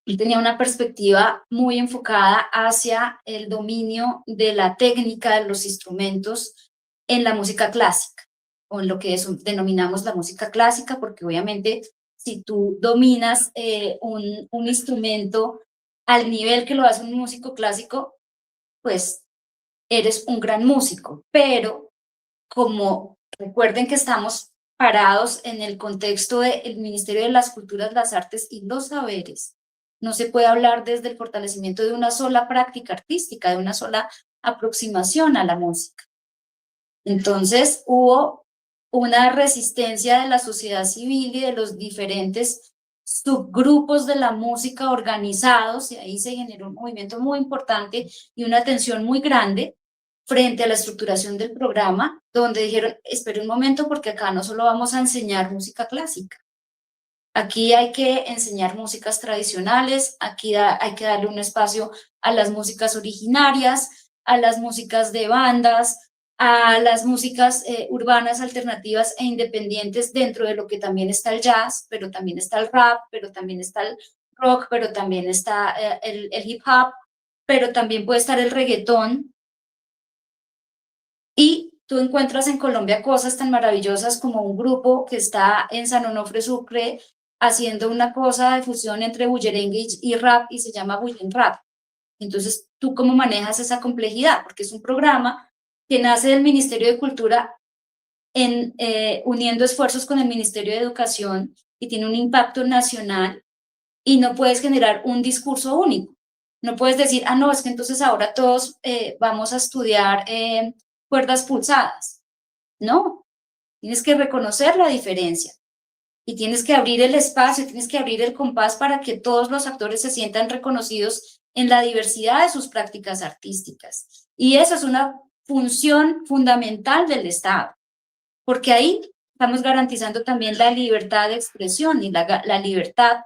Él tenía una perspectiva muy enfocada hacia el dominio de la técnica de los instrumentos en la música clásica, o en lo que denominamos la música clásica, porque obviamente si tú dominas un instrumento al nivel que lo hace un músico clásico, pues eres un gran músico. Pero como recuerden que estamos parados en el contexto del Ministerio de las Culturas, las Artes y los Saberes, no se puede hablar desde el fortalecimiento de una sola práctica artística, de una sola aproximación a la música. Entonces hubo una resistencia de la sociedad civil y de los diferentes subgrupos de la música organizados, y ahí se generó un movimiento muy importante y una tensión muy grande frente a la estructuración del programa, donde dijeron, espere un momento porque acá no solo vamos a enseñar música clásica, aquí hay que enseñar músicas tradicionales, aquí hay que darle un espacio a las músicas originarias, a las músicas de bandas, a las músicas urbanas alternativas e independientes, dentro de lo que también está el jazz, pero también está el rap, pero también está el rock, pero también está el hip hop, pero también puede estar el reggaetón. Y tú encuentras en Colombia cosas tan maravillosas como un grupo que está en San Onofre, Sucre, haciendo una cosa de fusión entre bullerengue y rap, y se llama Bullen Rap. Entonces, ¿tú cómo manejas esa complejidad? Porque es un programa que nace del Ministerio de Cultura uniendo esfuerzos con el Ministerio de Educación, y tiene un impacto nacional, y no puedes generar un discurso único. No puedes decir, ah, no, es que entonces ahora todos vamos a estudiar cuerdas pulsadas. No, tienes que reconocer la diferencia y tienes que abrir el espacio, tienes que abrir el compás para que todos los actores se sientan reconocidos en la diversidad de sus prácticas artísticas. Y eso es una función fundamental del Estado, porque ahí estamos garantizando también la libertad de expresión y la libertad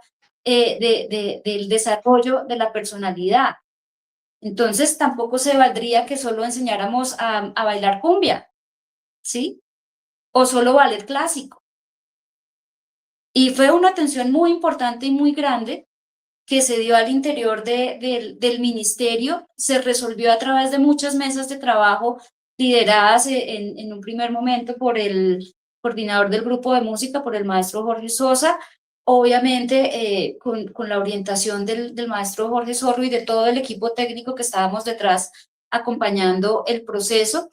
del desarrollo de la personalidad. Entonces, tampoco se valdría que solo enseñáramos a bailar cumbia, ¿sí? O solo ballet clásico. Y fue una tensión muy importante y muy grande que se dio al interior del ministerio, se resolvió a través de muchas mesas de trabajo lideradas en un primer momento por el coordinador del grupo de música, por el maestro Jorge Sosa, obviamente con la orientación del maestro Jorge Zorro y de todo el equipo técnico que estábamos detrás acompañando el proceso.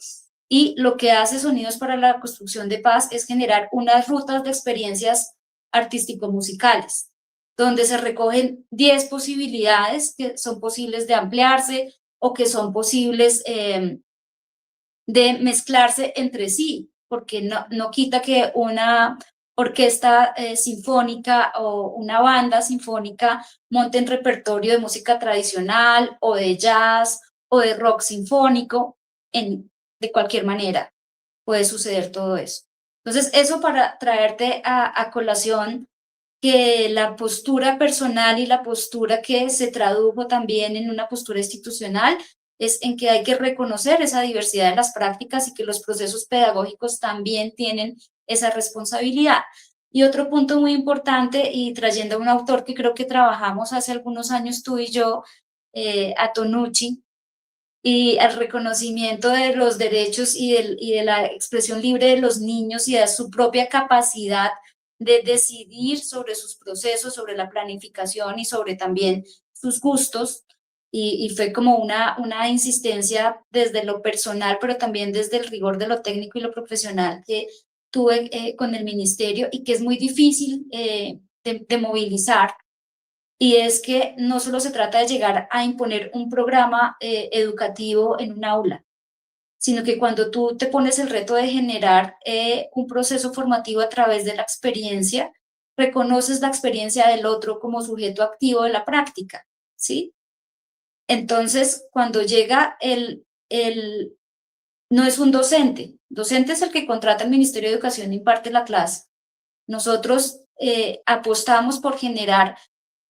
Y lo que hace Sonidos para la Construcción de Paz es generar unas rutas de experiencias artístico-musicales, donde se recogen 10 posibilidades que son posibles de ampliarse o que son posibles de mezclarse entre sí, porque no quita que una orquesta sinfónica o una banda sinfónica monten repertorio de música tradicional o de jazz o de rock sinfónico, de cualquier manera puede suceder todo eso. Entonces, eso para traerte a colación que la postura personal y la postura que se tradujo también en una postura institucional es en que hay que reconocer esa diversidad de las prácticas y que los procesos pedagógicos también tienen esa responsabilidad. Y otro punto muy importante, y trayendo a un autor que creo que trabajamos hace algunos años tú y yo, a Tonucci, y al reconocimiento de los derechos y de la expresión libre de los niños y de su propia capacidad de decidir sobre sus procesos, sobre la planificación y sobre también sus gustos. Y fue como una insistencia desde lo personal, pero también desde el rigor de lo técnico y lo profesional que tuve con el ministerio y que es muy difícil de movilizar, y es que no solo se trata de llegar a imponer un programa educativo en un aula, sino que cuando tú te pones el reto de generar un proceso formativo a través de la experiencia, reconoces la experiencia del otro como sujeto activo de la práctica, ¿sí? Entonces, cuando llega no es un docente es el que contrata el Ministerio de Educación e imparte la clase. Nosotros apostamos por generar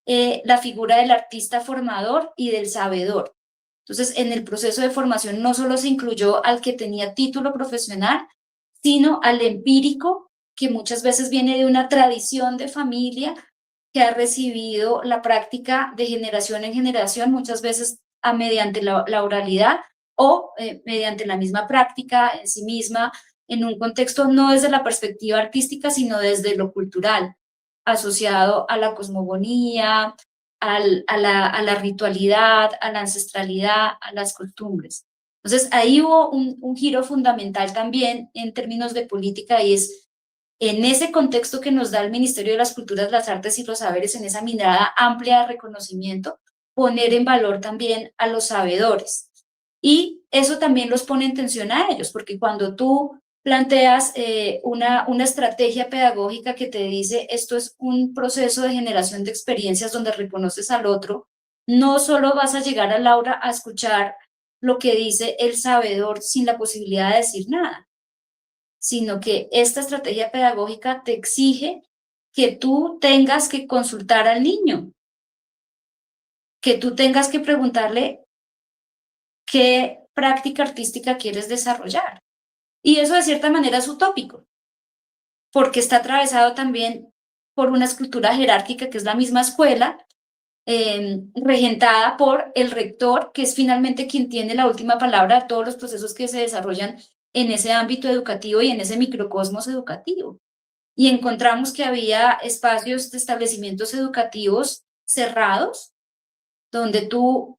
la figura del artista formador y del sabedor. Entonces, en el proceso de formación no solo se incluyó al que tenía título profesional, sino al empírico, que muchas veces viene de una tradición de familia que ha recibido la práctica de generación en generación, muchas veces mediante la oralidad o mediante la misma práctica en sí misma, en un contexto no desde la perspectiva artística, sino desde lo cultural, asociado a la cosmogonía, a la ritualidad, a la ancestralidad, a las costumbres. Entonces, ahí hubo un giro fundamental también en términos de política, y es en ese contexto que nos da el Ministerio de las Culturas, las Artes y los Saberes, en esa mirada amplia de reconocimiento, poner en valor también a los sabedores. Y eso también los pone en tensión a ellos, porque cuando tú planteas una estrategia pedagógica que te dice esto es un proceso de generación de experiencias donde reconoces al otro, no solo vas a llegar al aula a escuchar lo que dice el sabedor sin la posibilidad de decir nada, sino que esta estrategia pedagógica te exige que tú tengas que consultar al niño, que tú tengas que preguntarle qué práctica artística quieres desarrollar. Y eso de cierta manera es utópico, porque está atravesado también por una estructura jerárquica que es la misma escuela, regentada por el rector, que es finalmente quien tiene la última palabra de todos los procesos que se desarrollan en ese ámbito educativo y en ese microcosmos educativo. Y encontramos que había espacios de establecimientos educativos cerrados, donde tú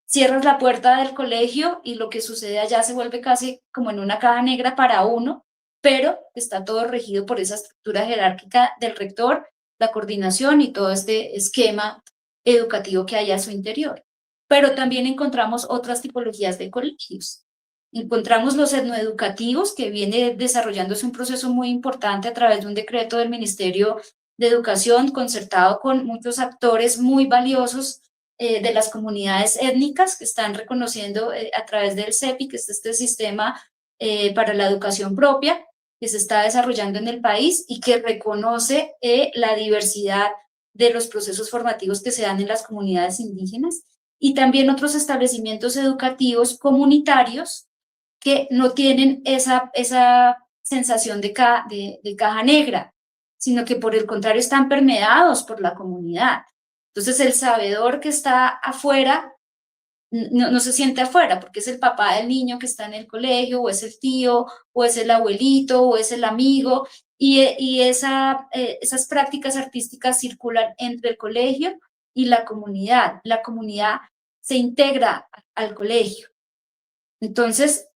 cierras la puerta del colegio y lo que sucede allá se vuelve casi como en una caja negra para uno, pero está todo regido por esa estructura jerárquica del rector, la coordinación y todo este esquema educativo que hay a su interior. Pero también encontramos otras tipologías de colegios. Encontramos los etnoeducativos, que viene desarrollándose un proceso muy importante a través de un decreto del Ministerio de Educación, concertado con muchos actores muy valiosos de las comunidades étnicas que están reconociendo a través del CEPI, que es este sistema para la educación propia, que se está desarrollando en el país y que reconoce la diversidad de los procesos formativos que se dan en las comunidades indígenas, y también otros establecimientos educativos comunitarios que no tienen esa sensación de caja negra, sino que por el contrario están permeados por la comunidad. Entonces el sabedor que está afuera no se siente afuera, porque es el papá del niño que está en el colegio, o es el tío, o es el abuelito, o es el amigo, y esas prácticas artísticas circulan entre el colegio y la comunidad. La comunidad se integra al colegio. Entonces,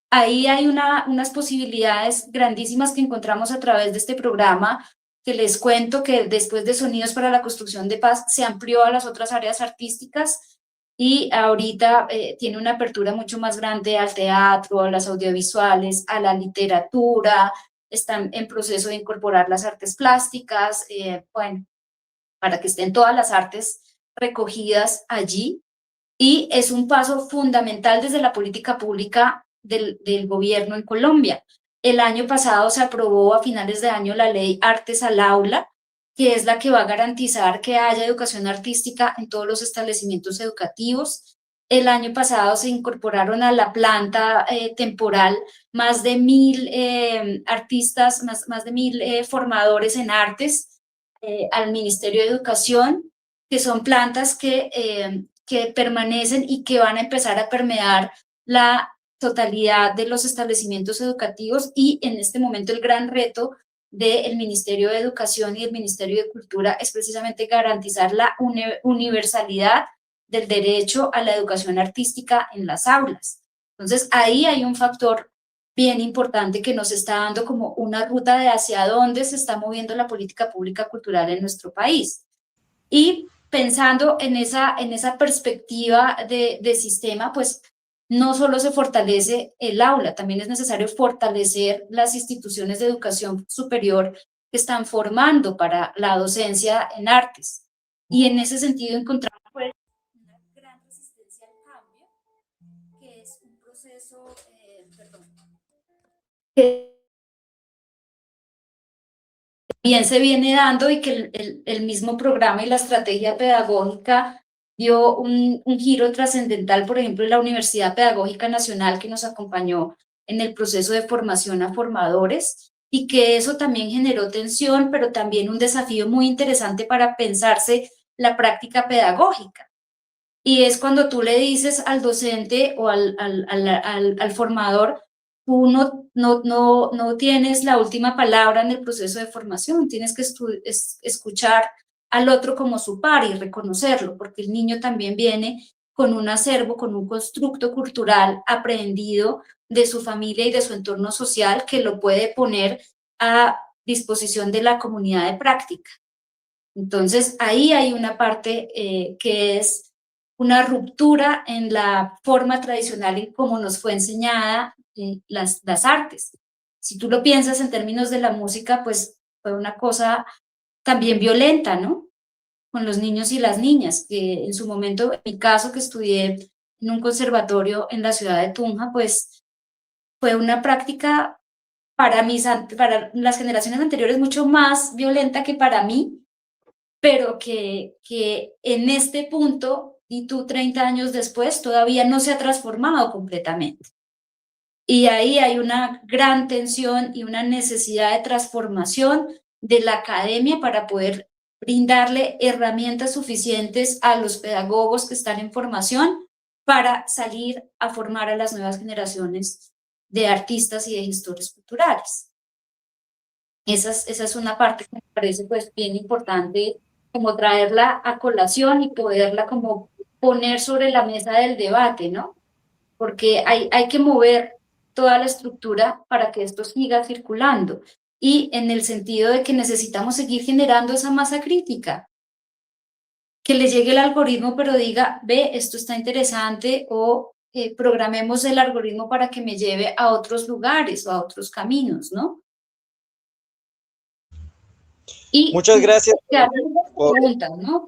ahí hay unas posibilidades grandísimas que encontramos a través de este programa, que les cuento que después de Sonidos para la Construcción de Paz se amplió a las otras áreas artísticas, y ahorita tiene una apertura mucho más grande al teatro, a las audiovisuales, a la literatura. Están en proceso de incorporar las artes plásticas, bueno, para que estén todas las artes recogidas allí. Y es un paso fundamental desde la política pública del gobierno en Colombia. El año pasado se aprobó a finales de año la ley Artes al Aula, que es la que va a garantizar que haya educación artística en todos los establecimientos educativos. El año pasado se incorporaron a la planta temporal más de 1000 artistas, más de 1000 formadores en artes al Ministerio de Educación, que son plantas que permanecen y que van a empezar a permear la totalidad de los establecimientos educativos, y en este momento el gran reto del Ministerio de Educación y del Ministerio de Cultura es precisamente garantizar la universalidad del derecho a la educación artística en las aulas. Entonces, ahí hay un factor bien importante que nos está dando como una ruta de hacia dónde se está moviendo la política pública cultural en nuestro país. Y pensando en esa perspectiva de sistema, pues no solo se fortalece el aula, también es necesario fortalecer las instituciones de educación superior que están formando para la docencia en artes. Y en ese sentido encontramos pues, una gran resistencia al cambio, que es un proceso, que bien se viene dando y que el mismo programa y la estrategia pedagógica dio un giro trascendental, por ejemplo, en la Universidad Pedagógica Nacional, que nos acompañó en el proceso de formación a formadores, y que eso también generó tensión, pero también un desafío muy interesante para pensarse la práctica pedagógica. Y es cuando tú le dices al docente o al formador, tú no tienes la última palabra en el proceso de formación, tienes que escuchar al otro como su par y reconocerlo, porque el niño también viene con un acervo, con un constructo cultural aprendido de su familia y de su entorno social, que lo puede poner a disposición de la comunidad de práctica. Entonces, ahí hay una parte que es una ruptura en la forma tradicional en cómo nos fue enseñada las artes. Si tú lo piensas en términos de la música, pues fue una cosa también violenta, ¿no? Con los niños y las niñas, que en su momento, en mi caso, que estudié en un conservatorio en la ciudad de Tunja, pues fue una práctica para las generaciones anteriores mucho más violenta que para mí, pero que en este punto, y tú 30 años después, todavía no se ha transformado completamente. Y ahí hay una gran tensión y una necesidad de transformación de la academia para poder brindarle herramientas suficientes a los pedagogos que están en formación para salir a formar a las nuevas generaciones de artistas y de gestores culturales. Esa es una parte que me parece pues bien importante, como traerla a colación y poderla como poner sobre la mesa del debate, ¿no? Porque hay que mover toda la estructura para que esto siga circulando, y en el sentido de que necesitamos seguir generando esa masa crítica, que le llegue el algoritmo pero diga, ve, esto está interesante, o programemos el algoritmo para que me lleve a otros lugares o a otros caminos, ¿no? Y Muchas gracias por... preguntas, ¿no?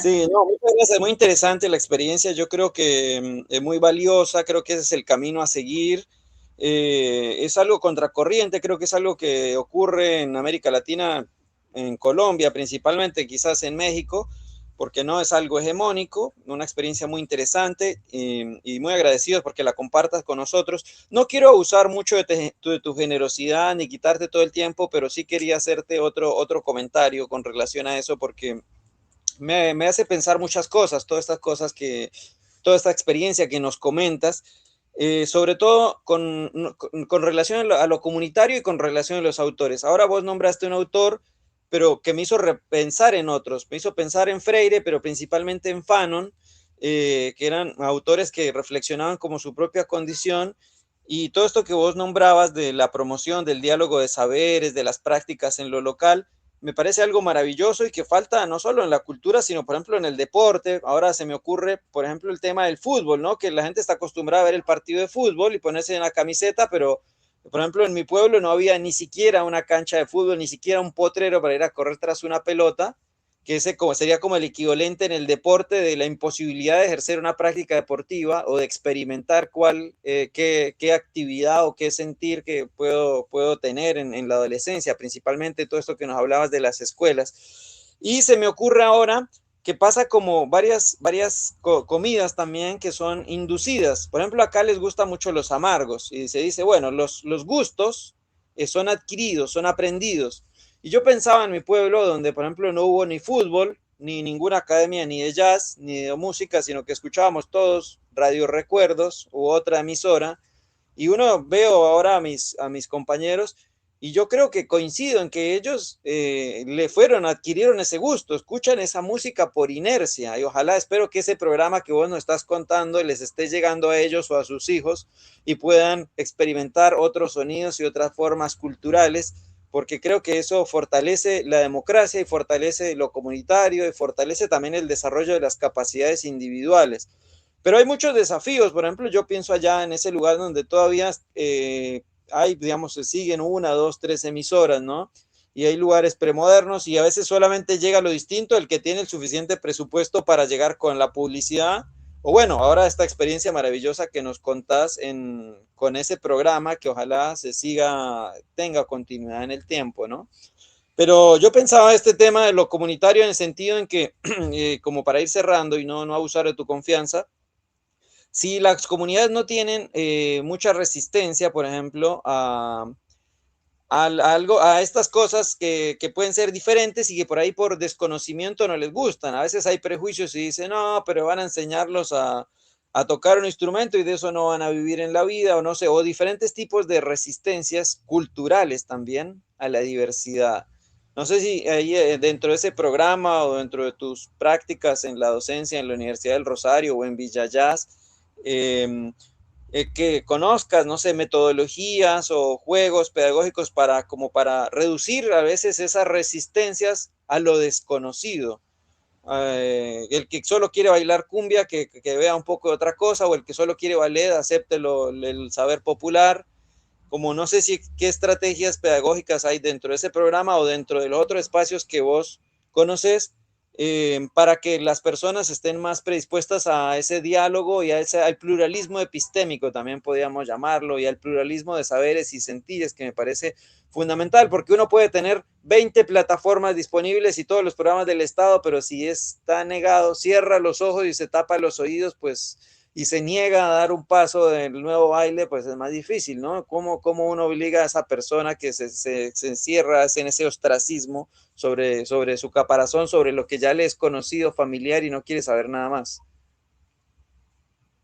Sí, no, muchas gracias. Muy interesante la experiencia. Yo creo que es muy valiosa. Creo que ese es el camino a seguir. Es algo contracorriente. Creo que es algo que ocurre en América Latina, en Colombia principalmente, quizás en México, porque no es algo hegemónico. Una experiencia muy interesante y muy agradecidos porque la compartas con nosotros. No quiero abusar mucho de tu generosidad ni quitarte todo el tiempo, pero sí quería hacerte otro comentario con relación a eso, porque me hace pensar muchas cosas, toda esta experiencia que nos comentas, sobre todo con relación a lo comunitario y con relación a los autores. Ahora vos nombraste un autor, pero que me hizo repensar en otros, me hizo pensar en Freire, pero principalmente en Fanon, que eran autores que reflexionaban como su propia condición, y todo esto que vos nombrabas de la promoción, del diálogo de saberes, de las prácticas en lo local, me parece algo maravilloso y que falta no solo en la cultura, sino por ejemplo en el deporte. Ahora se me ocurre, por ejemplo, el tema del fútbol, ¿no? Que la gente está acostumbrada a ver el partido de fútbol y ponerse en la camiseta, pero por ejemplo en mi pueblo no había ni siquiera una cancha de fútbol, ni siquiera un potrero para ir a correr tras una pelota, que ese como, sería como el equivalente en el deporte de la imposibilidad de ejercer una práctica deportiva o de experimentar qué actividad o qué sentir que puedo tener en la adolescencia, principalmente todo esto que nos hablabas de las escuelas. Y se me ocurre ahora que pasa como varias comidas también que son inducidas. Por ejemplo, acá les gustan mucho los amargos y se dice, bueno, los gustos son adquiridos, son aprendidos. Y yo pensaba en mi pueblo, donde por ejemplo no hubo ni fútbol, ni ninguna academia, ni de jazz, ni de música, sino que escuchábamos todos Radio Recuerdos u otra emisora. Y uno veo ahora a mis compañeros y yo creo que coincido en que ellos adquirieron ese gusto, escuchan esa música por inercia y ojalá espero que ese programa que vos nos estás contando les esté llegando a ellos o a sus hijos y puedan experimentar otros sonidos y otras formas culturales, porque creo que eso fortalece la democracia y fortalece lo comunitario y fortalece también el desarrollo de las capacidades individuales. Pero hay muchos desafíos, por ejemplo, yo pienso allá en ese lugar donde todavía hay, digamos, se siguen una, dos, tres emisoras, ¿no? Y hay lugares premodernos y a veces solamente llega lo distinto el que tiene el suficiente presupuesto para llegar con la publicidad. O bueno, ahora esta experiencia maravillosa que nos contás con ese programa que ojalá tenga continuidad en el tiempo, ¿no? Pero yo pensaba este tema de lo comunitario en el sentido en que, como para ir cerrando y no abusar de tu confianza, si las comunidades no tienen mucha resistencia, por ejemplo, a estas cosas que pueden ser diferentes y que por ahí por desconocimiento no les gustan. A veces hay prejuicios y dicen, no, pero van a enseñarlos a tocar un instrumento y de eso no van a vivir en la vida, o no sé, o diferentes tipos de resistencias culturales también a la diversidad. No sé si ahí dentro de ese programa o dentro de tus prácticas en la docencia en la Universidad del Rosario o en Villayás, eh, que conozcas, no sé, metodologías o juegos pedagógicos como para reducir a veces esas resistencias a lo desconocido. El que solo quiere bailar cumbia, que vea un poco de otra cosa, o el que solo quiere ballet, acepte el saber popular. Como no sé si qué estrategias pedagógicas hay dentro de ese programa o dentro de los otros espacios que vos conoces, para que las personas estén más predispuestas a ese diálogo y al pluralismo epistémico, también podríamos llamarlo, y al pluralismo de saberes y sentires, que me parece fundamental, porque uno puede tener 20 plataformas disponibles y todos los programas del Estado, pero si está negado, cierra los ojos y se tapa los oídos, pues y se niega a dar un paso del nuevo baile, pues es más difícil, ¿no? ¿Cómo uno obliga a esa persona que se encierra en ese ostracismo sobre su caparazón, sobre lo que ya le es conocido, familiar y no quiere saber nada más?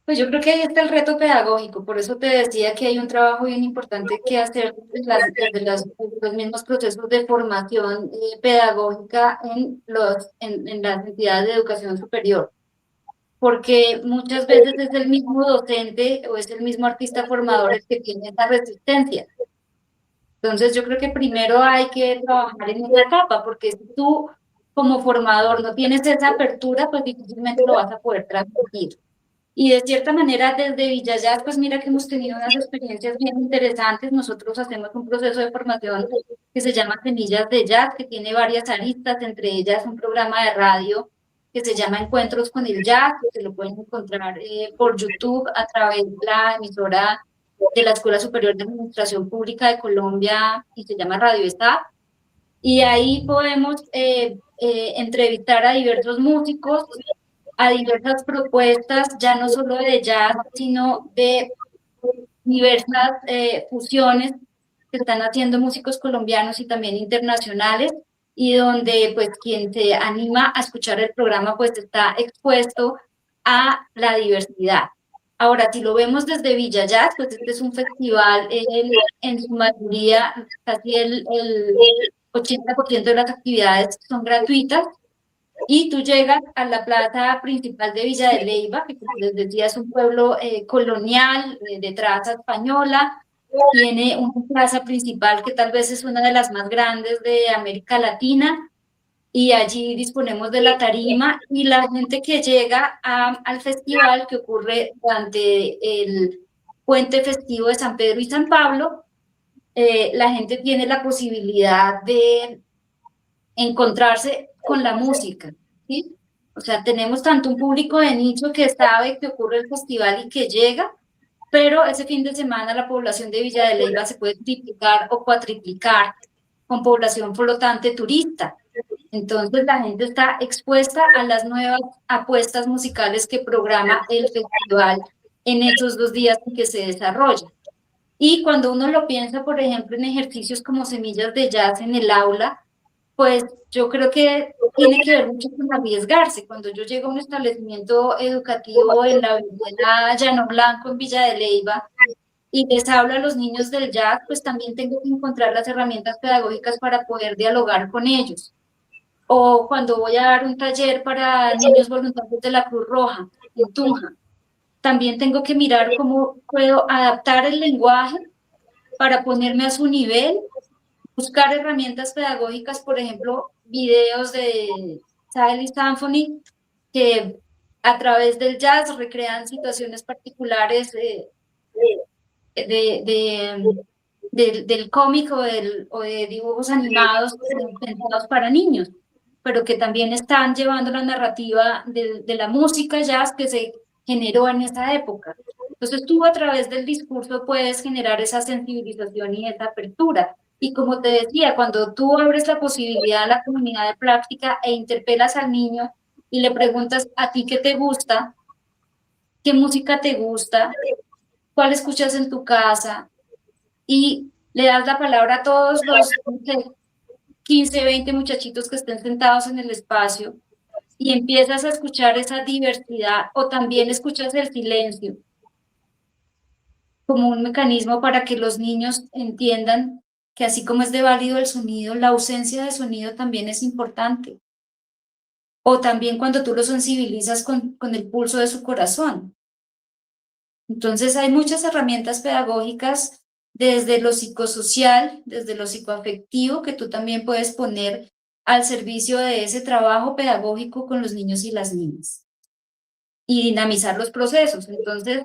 Pues yo creo que ahí está el reto pedagógico, por eso te decía que hay un trabajo bien importante que hacer desde los mismos procesos de formación pedagógica en las entidades de educación superior, porque muchas veces es el mismo docente o es el mismo artista formador el que tiene esa resistencia. Entonces yo creo que primero hay que trabajar en esa etapa, porque si tú como formador no tienes esa apertura, pues difícilmente lo vas a poder transmitir. Y de cierta manera, desde Villayas, pues mira que hemos tenido unas experiencias bien interesantes. Nosotros hacemos un proceso de formación que se llama Semillas de Jazz, que tiene varias aristas, entre ellas un programa de radio que se llama Encuentros con el Jazz, que se lo pueden encontrar por YouTube a través de la emisora de la Escuela Superior de Administración Pública de Colombia y se llama Radio Estado. Y ahí podemos entrevistar a diversos músicos, a diversas propuestas, ya no solo de jazz, sino de diversas fusiones que están haciendo músicos colombianos y también internacionales, y donde pues quien se anima a escuchar el programa pues está expuesto a la diversidad. Ahora, si lo vemos desde Villa Jazz, pues este es un festival en su mayoría, casi el 80% de las actividades son gratuitas, y tú llegas a la plaza principal de Villa de Leyva, que como les decía es un pueblo colonial, de traza española, tiene una plaza principal que tal vez es una de las más grandes de América Latina, y allí disponemos de la tarima, y la gente que llega al festival que ocurre durante el puente festivo de San Pedro y San Pablo, la gente tiene la posibilidad de encontrarse con la música, ¿sí? O sea, tenemos tanto un público de nicho que sabe que ocurre el festival y que llega, pero ese fin de semana la población de Villa de Leyva se puede triplicar o cuatriplicar con población flotante turista. Entonces la gente está expuesta a las nuevas apuestas musicales que programa el festival en esos 2 días en que se desarrolla. Y cuando uno lo piensa, por ejemplo, en ejercicios como semillas de jazz en el aula, pues yo creo que tiene que ver mucho con arriesgarse. Cuando yo llego a un establecimiento educativo en la avenida Llano Blanco, en Villa de Leyva, y les hablo a los niños del jazz, pues también tengo que encontrar las herramientas pedagógicas para poder dialogar con ellos. O cuando voy a dar un taller para niños voluntarios de la Cruz Roja, en Tunja, también tengo que mirar cómo puedo adaptar el lenguaje para ponerme a su nivel, buscar herramientas pedagógicas, por ejemplo, videos de Silent Symphony, que a través del jazz recrean situaciones particulares del cómic o de dibujos animados pensados para niños, pero que también están llevando la narrativa de la música jazz que se generó en esa época. Entonces tú a través del discurso puedes generar esa sensibilización y esa apertura. Y como te decía, cuando tú abres la posibilidad a la comunidad de práctica e interpelas al niño y le preguntas a ti qué te gusta, qué música te gusta, cuál escuchas en tu casa, y le das la palabra a todos los 15, 20 muchachitos que estén sentados en el espacio y empiezas a escuchar esa diversidad o también escuchas el silencio como un mecanismo para que los niños entiendan que así como es de válido el sonido, la ausencia de sonido también es importante. O también cuando tú lo sensibilizas con el pulso de su corazón. Entonces hay muchas herramientas pedagógicas desde lo psicosocial, desde lo psicoafectivo, que tú también puedes poner al servicio de ese trabajo pedagógico con los niños y las niñas y dinamizar los procesos. Entonces,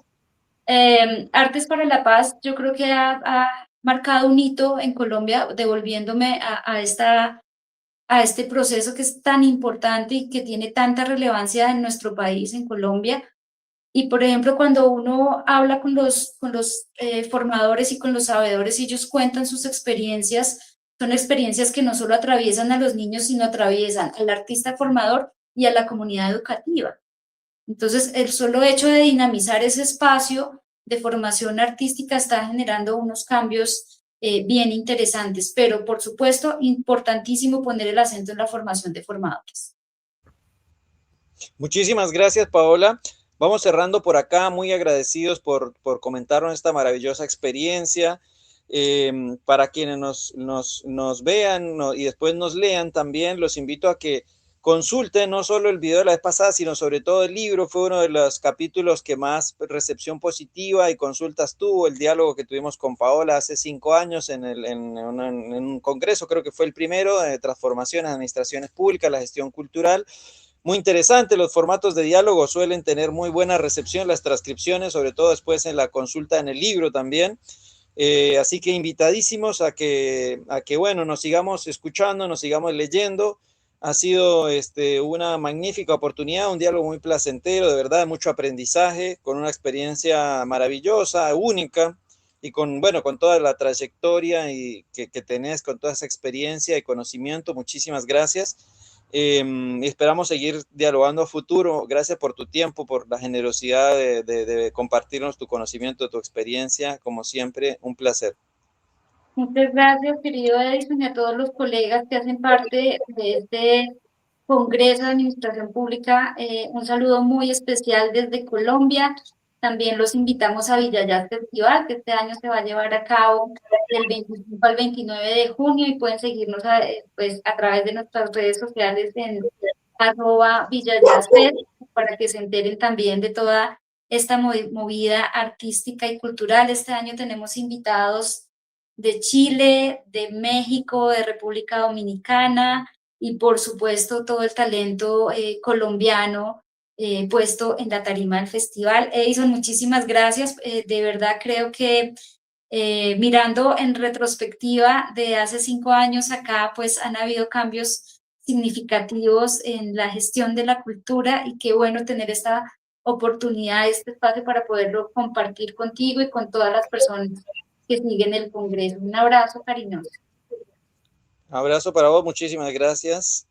Artes para la Paz yo creo que ha marcado un hito en Colombia, devolviéndome a este proceso que es tan importante y que tiene tanta relevancia en nuestro país, en Colombia. Y, por ejemplo, cuando uno habla con los formadores y con los sabedores, ellos cuentan sus experiencias, son experiencias que no solo atraviesan a los niños, sino atraviesan al artista formador y a la comunidad educativa. Entonces, el solo hecho de dinamizar ese espacio de formación artística está generando unos cambios bien interesantes, pero por supuesto, importantísimo poner el acento en la formación de formadores. Muchísimas gracias, Paola. Vamos cerrando por acá, muy agradecidos por comentarnos esta maravillosa experiencia. Para quienes nos vean y después nos lean también, los invito a que consulten no solo el video de la vez pasada, sino sobre todo el libro. Fue uno de los capítulos que más recepción positiva y consultas tuvo, el diálogo que tuvimos con Paola hace 5 años en un congreso, creo que fue el primero, de transformación en administraciones públicas, la gestión cultural. Muy interesante, los formatos de diálogo suelen tener muy buena recepción, las transcripciones, sobre todo después en la consulta en el libro también. Así que invitadísimos bueno, nos sigamos escuchando, nos sigamos leyendo. Ha sido una magnífica oportunidad, un diálogo muy placentero, de verdad, mucho aprendizaje, con una experiencia maravillosa, única, y con toda la trayectoria que tenés, con toda esa experiencia y conocimiento. Muchísimas gracias. Esperamos seguir dialogando a futuro. Gracias por tu tiempo, por la generosidad de compartirnos tu conocimiento, tu experiencia. Como siempre, un placer. Muchas gracias, querido Edison, y a todos los colegas que hacen parte de este Congreso de Administración Pública. Un saludo muy especial desde Colombia. También los invitamos a Villayas Festival, que este año se va a llevar a cabo del 25 al 29 de junio, y pueden seguirnos a través de nuestras redes sociales en @VillayasFest para que se enteren también de toda esta movida artística y cultural. Este año tenemos invitados de Chile, de México, de República Dominicana y por supuesto todo el talento colombiano puesto en la tarima del festival. Edison, muchísimas gracias. De verdad creo que mirando en retrospectiva de hace 5 años acá, pues han habido cambios significativos en la gestión de la cultura y qué bueno tener esta oportunidad, este espacio para poderlo compartir contigo y con todas las personas que siguen el Congreso. Un abrazo cariñoso. Abrazo para vos, muchísimas gracias.